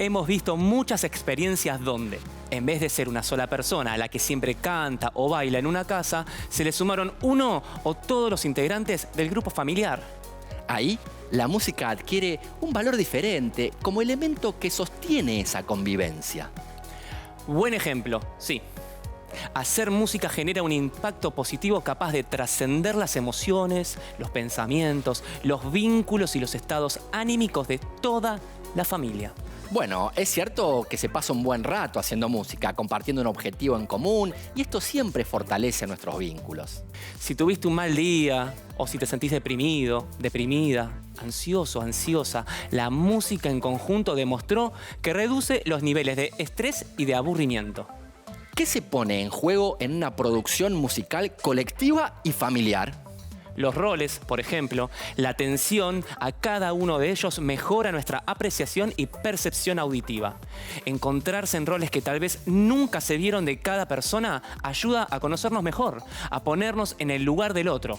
Hemos visto muchas experiencias donde, en vez de ser una sola persona a la que siempre canta o baila en una casa, se le sumaron uno o todos los integrantes del grupo familiar. Ahí, la música adquiere un valor diferente como elemento que sostiene esa convivencia. Buen ejemplo, sí. Hacer música genera un impacto positivo capaz de trascender las emociones, los pensamientos, los vínculos y los estados anímicos de toda la familia. Bueno, es cierto que se pasa un buen rato haciendo música, compartiendo un objetivo en común, y esto siempre fortalece nuestros vínculos. Si tuviste un mal día o si te sentís deprimido, deprimida, ansioso, ansiosa, la música en conjunto demostró que reduce los niveles de estrés y de aburrimiento. ¿Qué se pone en juego en una producción musical colectiva y familiar? Los roles, por ejemplo, la atención a cada uno de ellos mejora nuestra apreciación y percepción auditiva. Encontrarse en roles que tal vez nunca se vieron de cada persona ayuda a conocernos mejor, a ponernos en el lugar del otro.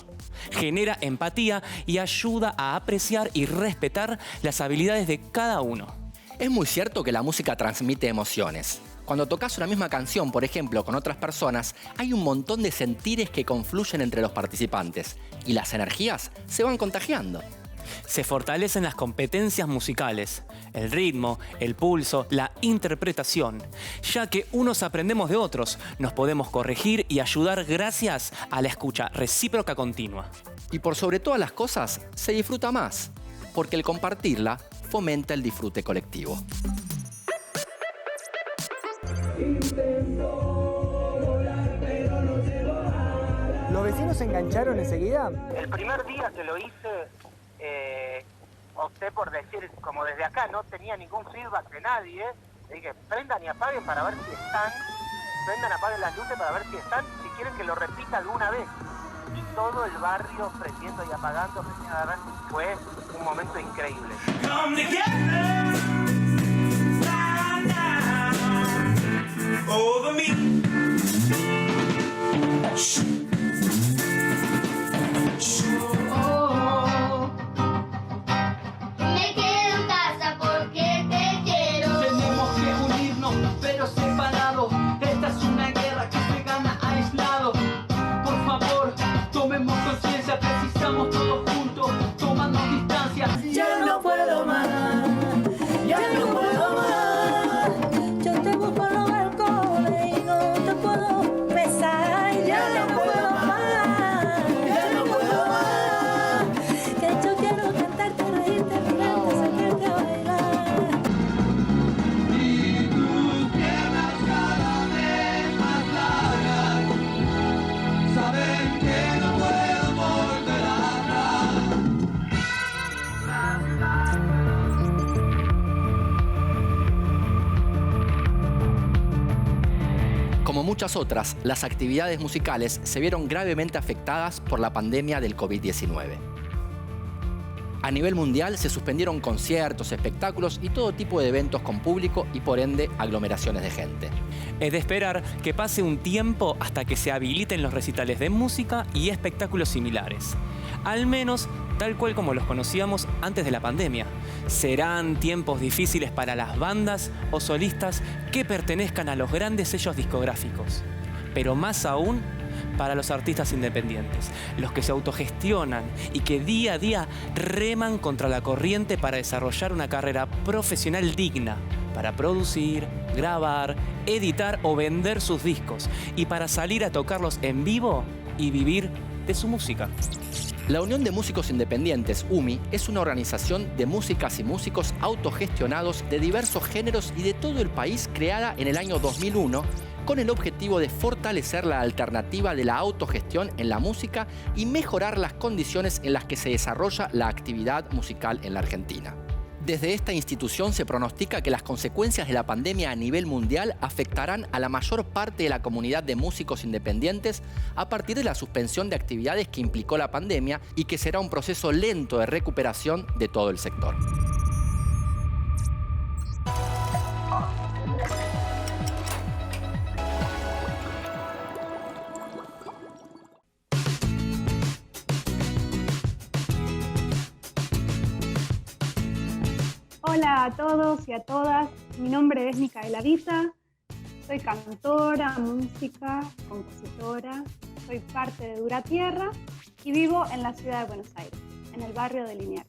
Genera empatía y ayuda a apreciar y respetar las habilidades de cada uno. Es muy cierto que la música transmite emociones. Cuando tocas una misma canción, por ejemplo, con otras personas, hay un montón de sentires que confluyen entre los participantes y las energías se van contagiando. Se fortalecen las competencias musicales, el ritmo, el pulso, la interpretación, ya que unos aprendemos de otros, nos podemos corregir y ayudar gracias a la escucha recíproca continua. Y por sobre todas las cosas, se disfruta más, porque el compartirla fomenta el disfrute colectivo. ¿Los vecinos se engancharon enseguida? El primer día que lo hice, opté por decir, como desde acá no tenía ningún feedback de nadie, dije, prendan y apaguen para ver si están, prendan, apaguen las luces para ver si están, si quieren que lo repita alguna vez. Y todo el barrio prendiendo y apagando, fue un momento increíble. Over me. Me quedo en casa porque te quiero. Tenemos que unirnos, pero separados. Esta es una guerra que se gana aislado. Por favor, tomemos conciencia, precisamos todos juntos, tomando distancia. Ya no puedo más, ya no puedo más. Yo te busco en los balcones y no te puedo besar. Ya no puedo más, ya no puedo más. Que yo quiero cantarte, reírte, mirarte, sacarte a bailar. Y tus piernas cada vez más largas saben que no puedo volver atrás. Como muchas otras, las actividades musicales se vieron gravemente afectadas por la pandemia del COVID-19. A nivel mundial se suspendieron conciertos, espectáculos y todo tipo de eventos con público y por ende aglomeraciones de gente. Es de esperar que pase un tiempo hasta que se habiliten los recitales de música y espectáculos similares. Al menos tal cual como los conocíamos antes de la pandemia. Serán tiempos difíciles para las bandas o solistas que pertenezcan a los grandes sellos discográficos. Pero más aún para los artistas independientes, los que se autogestionan y que día a día reman contra la corriente para desarrollar una carrera profesional digna, para producir, grabar, editar o vender sus discos y para salir a tocarlos en vivo y vivir de su música. La Unión de Músicos Independientes, UMI, es una organización de músicas y músicos autogestionados de diversos géneros y de todo el país, creada en el año 2001 con el objetivo de fortalecer la alternativa de la autogestión en la música y mejorar las condiciones en las que se desarrolla la actividad musical en la Argentina. Desde esta institución se pronostica que las consecuencias de la pandemia a nivel mundial afectarán a la mayor parte de la comunidad de músicos independientes a partir de la suspensión de actividades que implicó la pandemia y que será un proceso lento de recuperación de todo el sector. Hola a todos y a todas, mi nombre es Micaela Villa, soy cantora, música, compositora, soy parte de Dura Tierra y vivo en la ciudad de Buenos Aires, en el barrio de Liniers.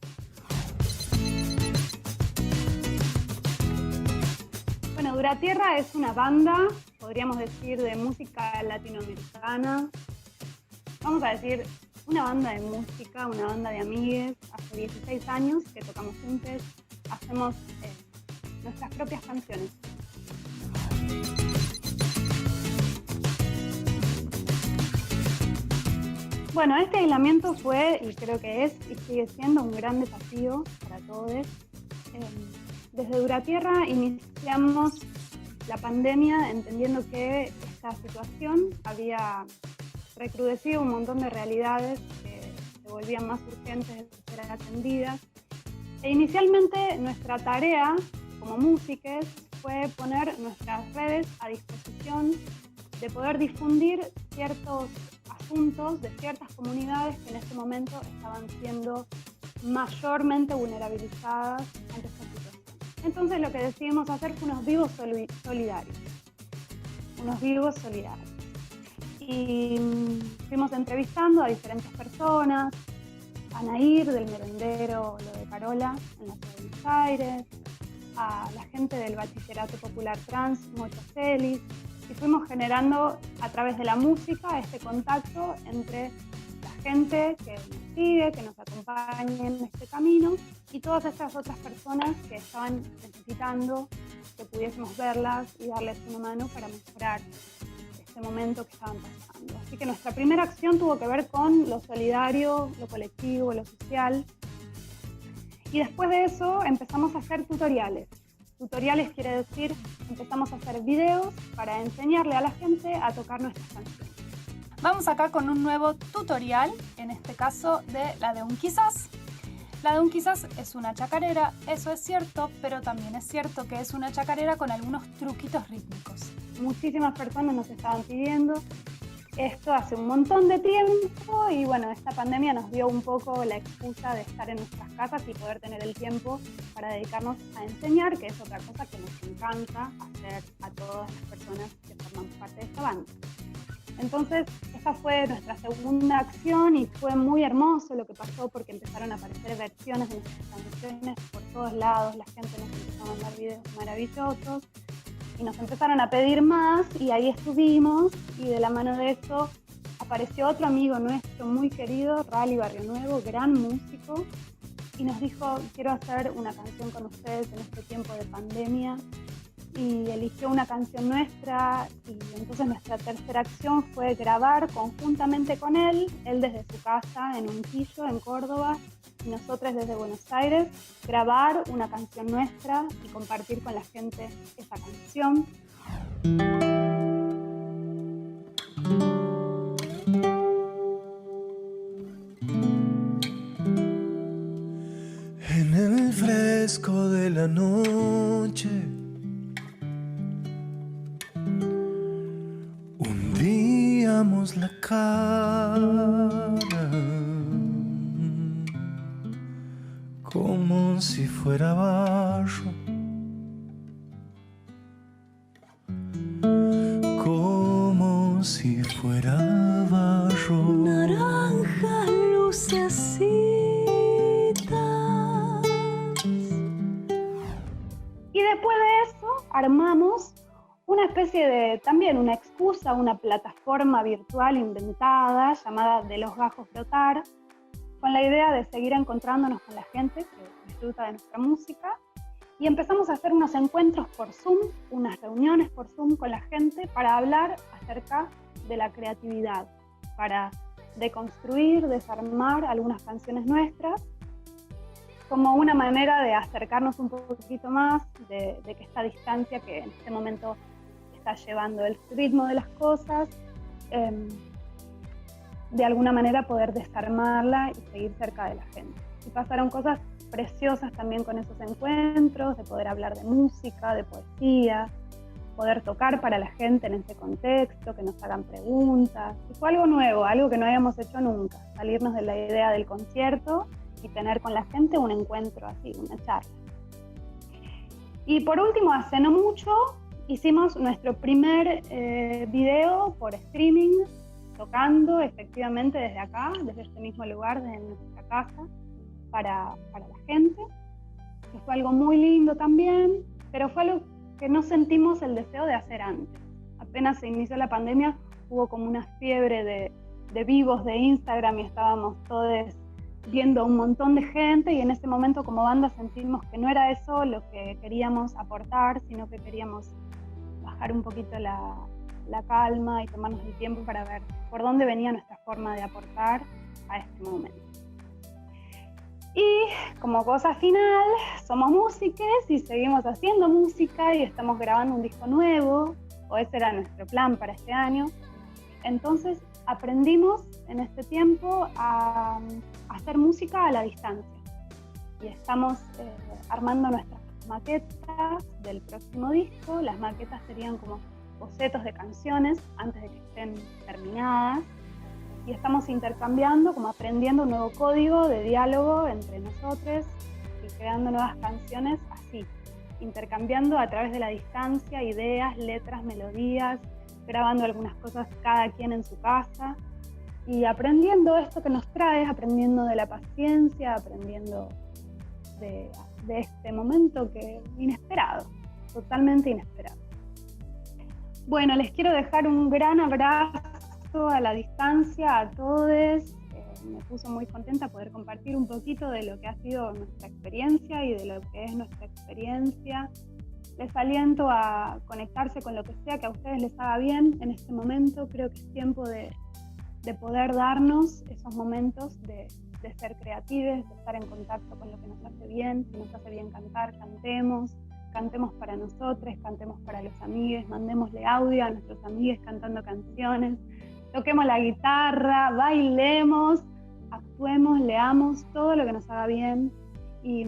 Bueno, Dura Tierra es una banda, podríamos decir de música latinoamericana. Vamos a decir una banda de música, una banda de amigues, hace 16 años que tocamos juntos, hacemos nuestras propias canciones. Bueno, este aislamiento fue, y creo que es, y sigue siendo un gran desafío para todos. Desde Duratierra iniciamos la pandemia entendiendo que esta situación había recrudecido un montón de realidades que se volvían más urgentes de ser atendidas. E inicialmente nuestra tarea como músicos fue poner nuestras redes a disposición de poder difundir ciertos asuntos de ciertas comunidades que en este momento estaban siendo mayormente vulnerabilizadas ante esta situación. Entonces lo que decidimos hacer fue unos vivos solidarios. Y fuimos entrevistando a diferentes personas, a Nair del merendero Lo de Carola en la ciudad de Buenos Aires, a la gente del Bachillerato Popular Trans Mocho Celis, y fuimos generando a través de la música este contacto entre la gente que nos sigue, que nos acompaña en este camino, y todas estas otras personas que estaban necesitando que pudiésemos verlas y darles una mano para mejorar este momento que estaban pasando. Así que nuestra primera acción tuvo que ver con lo solidario, lo colectivo, lo social. Y después de eso empezamos a hacer tutoriales. Tutoriales quiere decir, empezamos a hacer videos para enseñarle a la gente a tocar nuestras canciones. Vamos acá con un nuevo tutorial, en este caso de la de un quizás. La de un quizás es una chacarera, eso es cierto, pero también es cierto que es una chacarera con algunos truquitos rítmicos. Muchísimas personas nos estaban pidiendo esto hace un montón de tiempo y bueno, esta pandemia nos dio un poco la excusa de estar en nuestras casas y poder tener el tiempo para dedicarnos a enseñar, que es otra cosa que nos encanta hacer a todas las personas que formamos parte de esta banda. Entonces, esta fue nuestra segunda acción y fue muy hermoso lo que pasó porque empezaron a aparecer versiones de nuestras canciones por todos lados, la gente nos empezó a mandar videos maravillosos y nos empezaron a pedir más y ahí estuvimos y de la mano de eso apareció otro amigo nuestro muy querido, Rally Barrio Nuevo, gran músico, y nos dijo, quiero hacer una canción con ustedes en este tiempo de pandemia, y eligió una canción nuestra y entonces nuestra tercera acción fue grabar conjuntamente con él desde su casa en Unquillo, en Córdoba, y nosotros desde Buenos Aires, grabar una canción nuestra y compartir con la gente esa canción. En el fresco de la noche hundíamos la cara como si fuera barro, como si fuera barro. Naranjas, lucecitas. Y después de eso armamos una especie de, también una excusa, una plataforma virtual inventada llamada De los Gajos Flotar, con la idea de seguir encontrándonos con la gente que disfruta de nuestra música. Y empezamos a hacer unos encuentros por Zoom, unas reuniones por Zoom con la gente para hablar acerca de la creatividad, para deconstruir, desarmar algunas canciones nuestras, como una manera de acercarnos un poquito más de que esta distancia que en este momento está llevando el ritmo de las cosas, de alguna manera poder desarmarla y seguir cerca de la gente. Y pasaron cosas preciosas también con esos encuentros, de poder hablar de música, de poesía, poder tocar para la gente en ese contexto, que nos hagan preguntas. Y fue algo nuevo, algo que no habíamos hecho nunca, salirnos de la idea del concierto y tener con la gente un encuentro así, una charla. Y por último, hace no mucho, hicimos nuestro primer video por streaming, tocando efectivamente desde acá, desde este mismo lugar, desde nuestra casa, para la gente, que fue algo muy lindo también, pero fue algo que no sentimos el deseo de hacer antes. apenas se inició la pandemia, hubo como una fiebre de vivos de Instagram y estábamos todos viendo un montón de gente, y en ese momento como banda sentimos que no era eso lo que queríamos aportar, sino que queríamos bajar un poquito la calma y tomarnos el tiempo para ver por dónde venía nuestra forma de aportar a este momento. Y como cosa final, somos músicos y seguimos haciendo música y estamos grabando un disco nuevo, o ese era nuestro plan para este año. Entonces aprendimos en este tiempo a hacer música a la distancia y estamos armando nuestras maquetas del próximo disco. Las maquetas serían como bocetos de canciones antes de que estén terminadas, y estamos intercambiando, como aprendiendo un nuevo código de diálogo entre nosotros y creando nuevas canciones así, intercambiando a través de la distancia ideas, letras, melodías, grabando algunas cosas cada quien en su casa y aprendiendo esto que nos trae, aprendiendo de la paciencia, aprendiendo de este momento que inesperado, totalmente inesperado. Bueno, les quiero dejar un gran abrazo a la distancia a todos. Me puso muy contenta poder compartir un poquito de lo que ha sido nuestra experiencia y de lo que es nuestra experiencia. Les aliento a conectarse con lo que sea que a ustedes les haga bien en este momento. Creo que es tiempo de poder darnos esos momentos de ser creativos, de estar en contacto con lo que nos hace bien. Si nos hace bien cantar, cantemos para nosotros, cantemos para los amigos, mandémosle audio a nuestros amigos cantando canciones, toquemos la guitarra, bailemos, actuemos, leamos, todo lo que nos haga bien. Y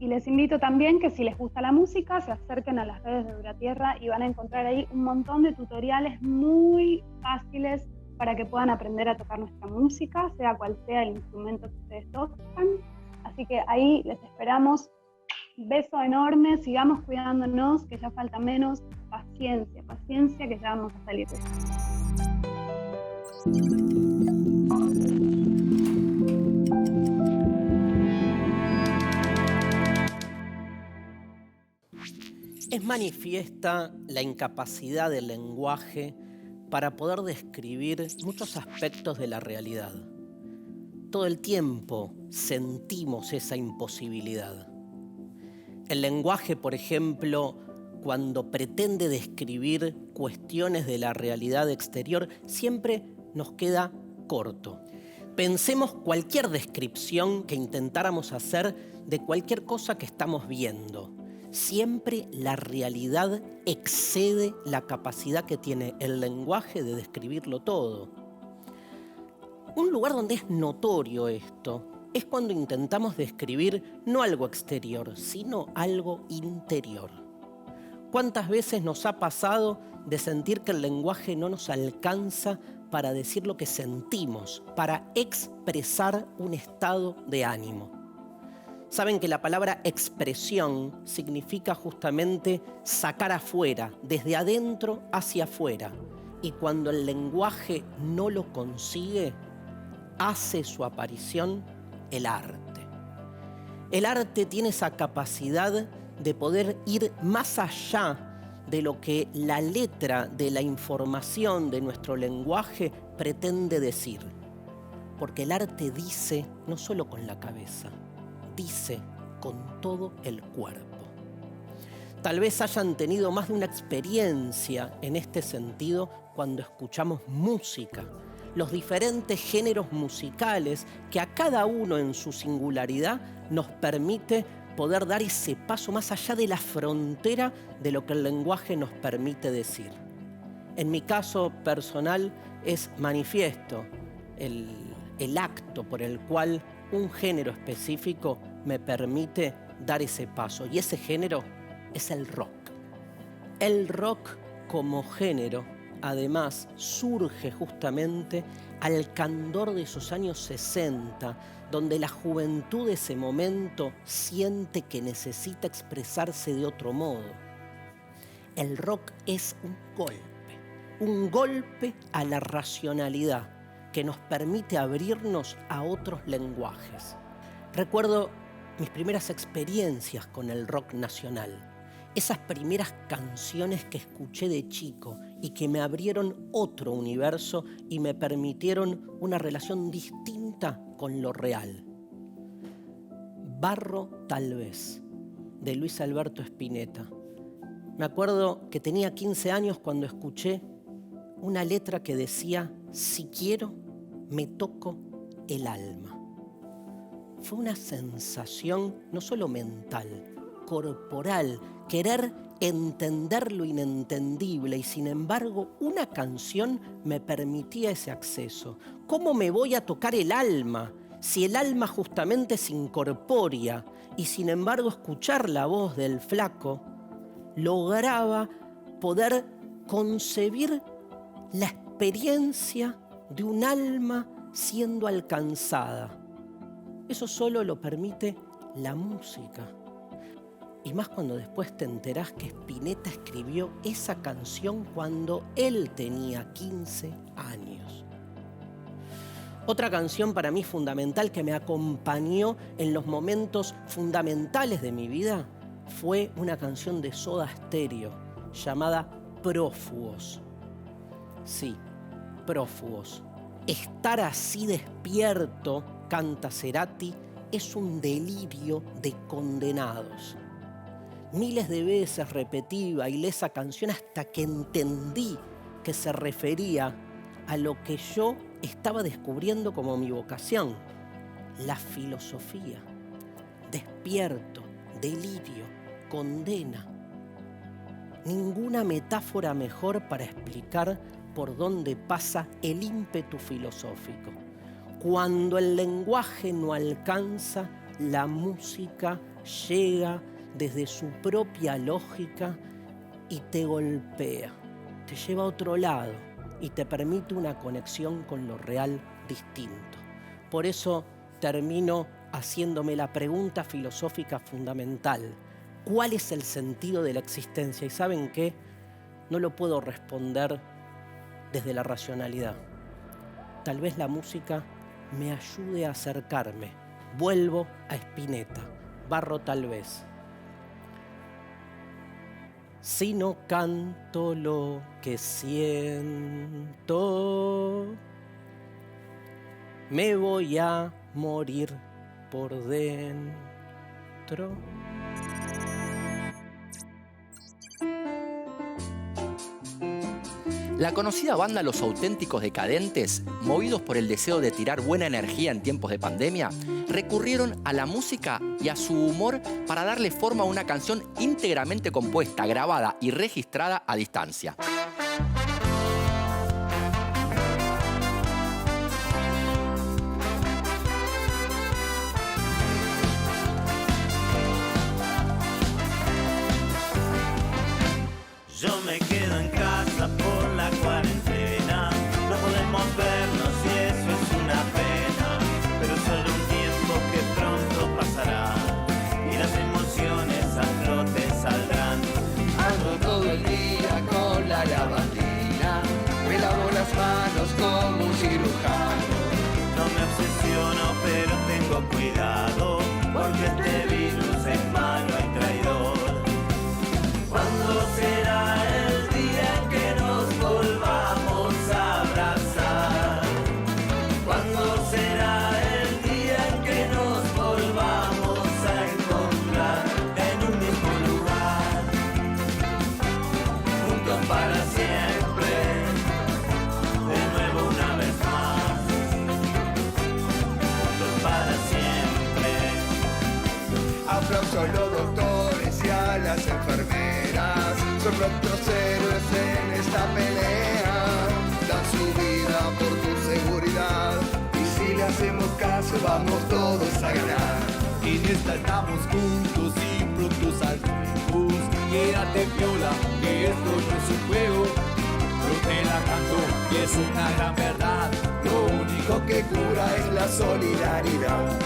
les invito también que si les gusta la música, se acerquen a las redes de Duratierra y van a encontrar ahí un montón de tutoriales muy fáciles para que puedan aprender a tocar nuestra música, sea cual sea el instrumento que ustedes tocan. Así que ahí les esperamos. Beso enorme, sigamos cuidándonos, que ya falta menos. Paciencia, paciencia, que ya vamos a salir de esto. Es manifiesta la incapacidad del lenguaje para poder describir muchos aspectos de la realidad. Todo el tiempo sentimos esa imposibilidad. El lenguaje, por ejemplo, cuando pretende describir cuestiones de la realidad exterior, siempre nos queda corto. Pensemos cualquier descripción que intentáramos hacer de cualquier cosa que estamos viendo. Siempre la realidad excede la capacidad que tiene el lenguaje de describirlo todo. Un lugar donde es notorio esto es cuando intentamos describir no algo exterior, sino algo interior. ¿Cuántas veces nos ha pasado de sentir que el lenguaje no nos alcanza para decir lo que sentimos, para expresar un estado de ánimo? Saben que la palabra expresión significa justamente sacar afuera, desde adentro hacia afuera. Y cuando el lenguaje no lo consigue, hace su aparición el arte. El arte tiene esa capacidad de poder ir más allá de lo que la letra de la información de nuestro lenguaje pretende decir. Porque el arte dice no solo con la cabeza, dice con todo el cuerpo. Tal vez hayan tenido más de una experiencia en este sentido cuando escuchamos música, los diferentes géneros musicales que a cada uno en su singularidad nos permite poder dar ese paso más allá de la frontera de lo que el lenguaje nos permite decir. En mi caso personal es manifiesto el acto por el cual un género específico me permite dar ese paso, y ese género es el rock. El rock como género, además, surge justamente al candor de esos años 60, donde la juventud de ese momento siente que necesita expresarse de otro modo. El rock es un golpe a la racionalidad que nos permite abrirnos a otros lenguajes. Recuerdo mis primeras experiencias con el rock nacional esas primeras canciones que escuché de chico y que me abrieron otro universo y me permitieron una relación distinta con lo real. Barro tal vez, de Luis Alberto Spinetta. Me acuerdo que tenía 15 años cuando escuché una letra que decía: si quiero, me toco el alma. Fue una sensación no solo mental, corporal, querer entender lo inentendible, y sin embargo una canción me permitía ese acceso. ¿Cómo me voy a tocar el alma si el alma justamente es incorpórea? Y sin embargo escuchar la voz del flaco lograba poder concebir la experiencia de un alma siendo alcanzada. Eso solo lo permite la música. Y más cuando después te enterás que Spinetta escribió esa canción cuando él tenía 15 años. Otra canción para mí fundamental que me acompañó en los momentos fundamentales de mi vida fue una canción de Soda Stereo llamada Prófugos. Sí, Prófugos. Estar así despierto, canta Cerati, es un delirio de condenados. Miles de veces repetí, bailé esa canción hasta que entendí que se refería a lo que yo estaba descubriendo como mi vocación, la filosofía. Despierto, delirio, condena. Ninguna metáfora mejor para explicar por dónde pasa el ímpetu filosófico. Cuando el lenguaje no alcanza, la música llega desde su propia lógica y te golpea, te lleva a otro lado y te permite una conexión con lo real distinto. Por eso termino haciéndome la pregunta filosófica fundamental: ¿cuál es el sentido de la existencia? Y ¿saben qué? No lo puedo responder desde la racionalidad. Tal vez la música me ayude a acercarme. Vuelvo a Spinetta. Barro tal vez. Si no canto lo que siento, me voy a morir por dentro. La conocida banda Los Auténticos Decadentes, movidos por el deseo de tirar buena energía en tiempos de pandemia, recurrieron a la música y a su humor para darle forma a una canción íntegramente compuesta, grabada y registrada a distancia. Yo me quedo en casa por la cuarentena. No podemos vernos y eso es una pena, pero solo un tiempo que pronto pasará y las emociones a flote saldrán. Ando todo el día con la lavandina, me lavo las manos como un cirujano. No me obsesiono, pero tengo cuidado, porque este virus es malo y traidor. ¿Cuándo será el día en que nos volvamos a abrazar? ¿Cuándo será el día en que nos volvamos a encontrar en un mismo lugar? Juntos para siempre, de nuevo una vez más. Juntos para siempre. Aplauso a los doctores y a las enfermeras, son nuestros héroes en esta pelea, dan su vida por tu seguridad, y si le hacemos caso vamos todos a ganar. En esta estamos juntos y pronto saldremos. Quédate piola, que esto no es un juego. Yo te la canto y es una gran verdad. Lo único que cura es la solidaridad.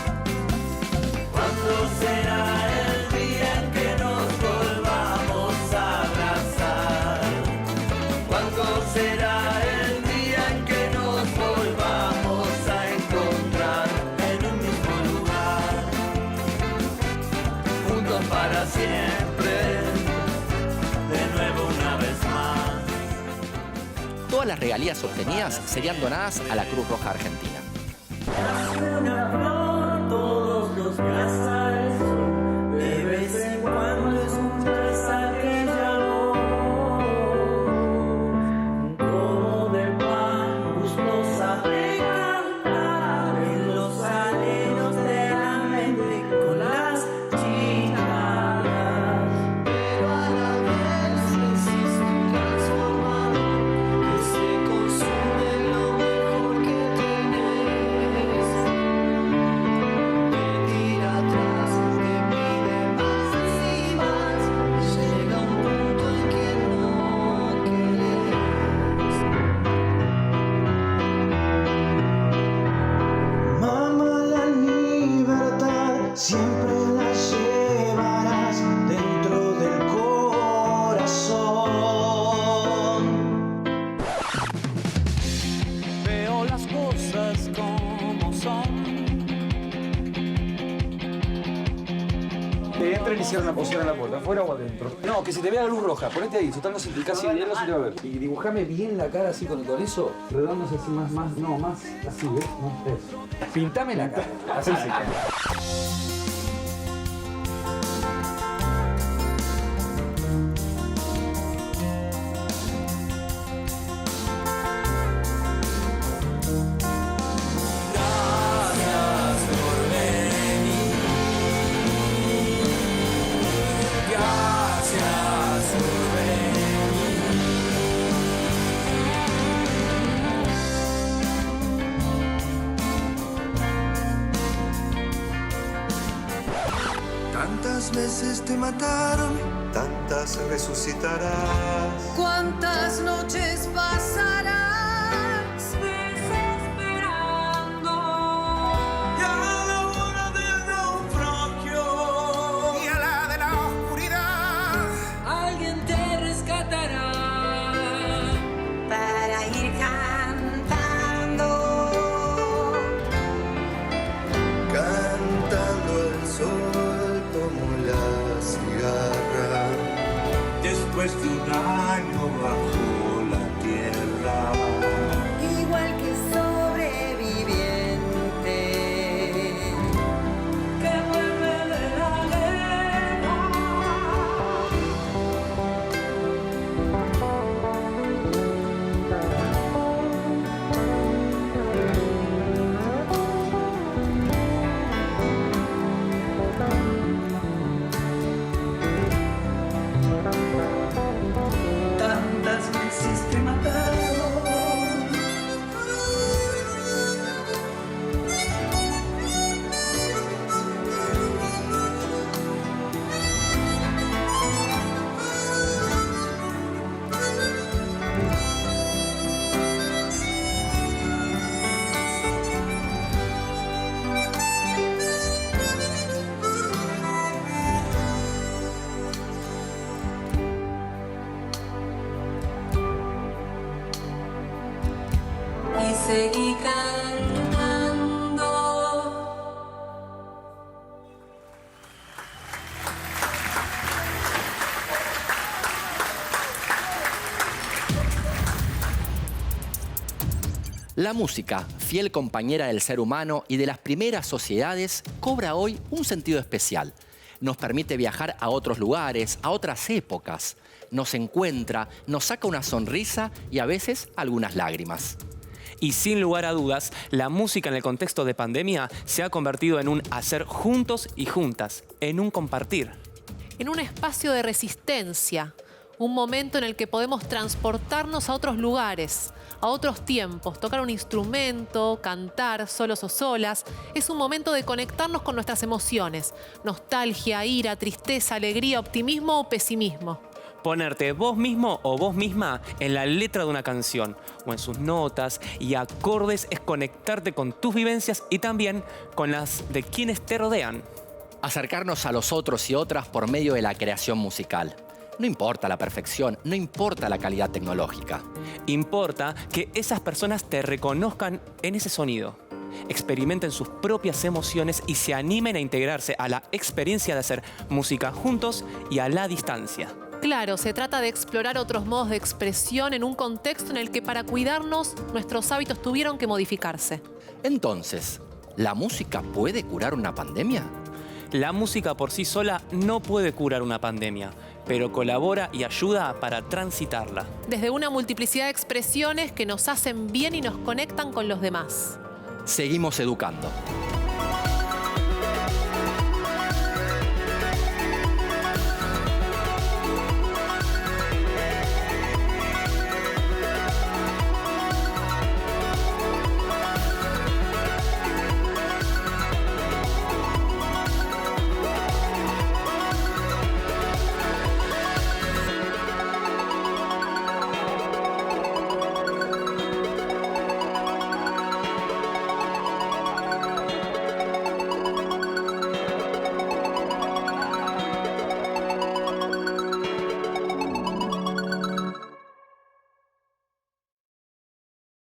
¿Cuándo será el día en que nos volvamos a abrazar? ¿Cuándo será el día en que nos volvamos a encontrar en un mismo lugar? Juntos para siempre, Todas las regalías obtenidas serían donadas a la Cruz Roja Argentina. Una flor todos los días, de vez en cuando escuchas aquella voz, como de pan gustosa de cantar en los aleros de la mente con las chicas, pero a la vez existe un transformador que se consume lo mejor que tenés. Tira atrás, te pide más y más. Llega un punto en que no querés. Mamá, la libertad siempre la llevarás dentro del corazón. Veo las cosas como son. Que entren y cierren la posición en la puerta, ¿afuera o adentro? No, que se te vea la luz roja, ponete ahí, total no se te casi bien, no se te va a ver. Y dibujame bien la cara así con eso, redondos así más, así, ¿ves? No, eso. Pintame la cara, así se queda. Tantas veces te mataron, tantas resucitarás. ¿Cuántas noches pasarás desesperando? Y a la hora del naufragio y a la de la oscuridad, Alguien te rescatará para ir cantando. Cantando al sol como la cigarra. después de un año bajo la tierra. Igual que sobreviviente que vuelve de la guerra. Tantas veces te mataron. Y seguí cantando. La música, fiel compañera del ser humano y de las primeras sociedades, cobra hoy un sentido especial. Nos permite viajar a otros lugares, a otras épocas. Nos encuentra, nos saca una sonrisa y a veces algunas lágrimas. Y sin lugar a dudas, la música en el contexto de pandemia se ha convertido en un hacer juntos y juntas, en un compartir. En un espacio de resistencia, un momento en el que podemos transportarnos a otros lugares, a otros tiempos, tocar un instrumento, cantar solos o solas. Es un momento de conectarnos con nuestras emociones, nostalgia, ira, tristeza, alegría, optimismo o pesimismo. Ponerte vos mismo o vos misma en la letra de una canción o en sus notas y acordes es conectarte con tus vivencias y también con las de quienes te rodean. Acercarnos a los otros y otras por medio de la creación musical. No importa la perfección, no importa la calidad tecnológica. Importa que esas personas te reconozcan en ese sonido, experimenten sus propias emociones y se animen a integrarse a la experiencia de hacer música juntos y a la distancia. Claro, se trata de explorar otros modos de expresión en un contexto en el que para cuidarnos nuestros hábitos tuvieron que modificarse. Entonces, ¿la música puede curar una pandemia? La música por sí sola no puede curar una pandemia, pero colabora y ayuda para transitarla. Desde una multiplicidad de expresiones que nos hacen bien y nos conectan con los demás. Seguimos educando.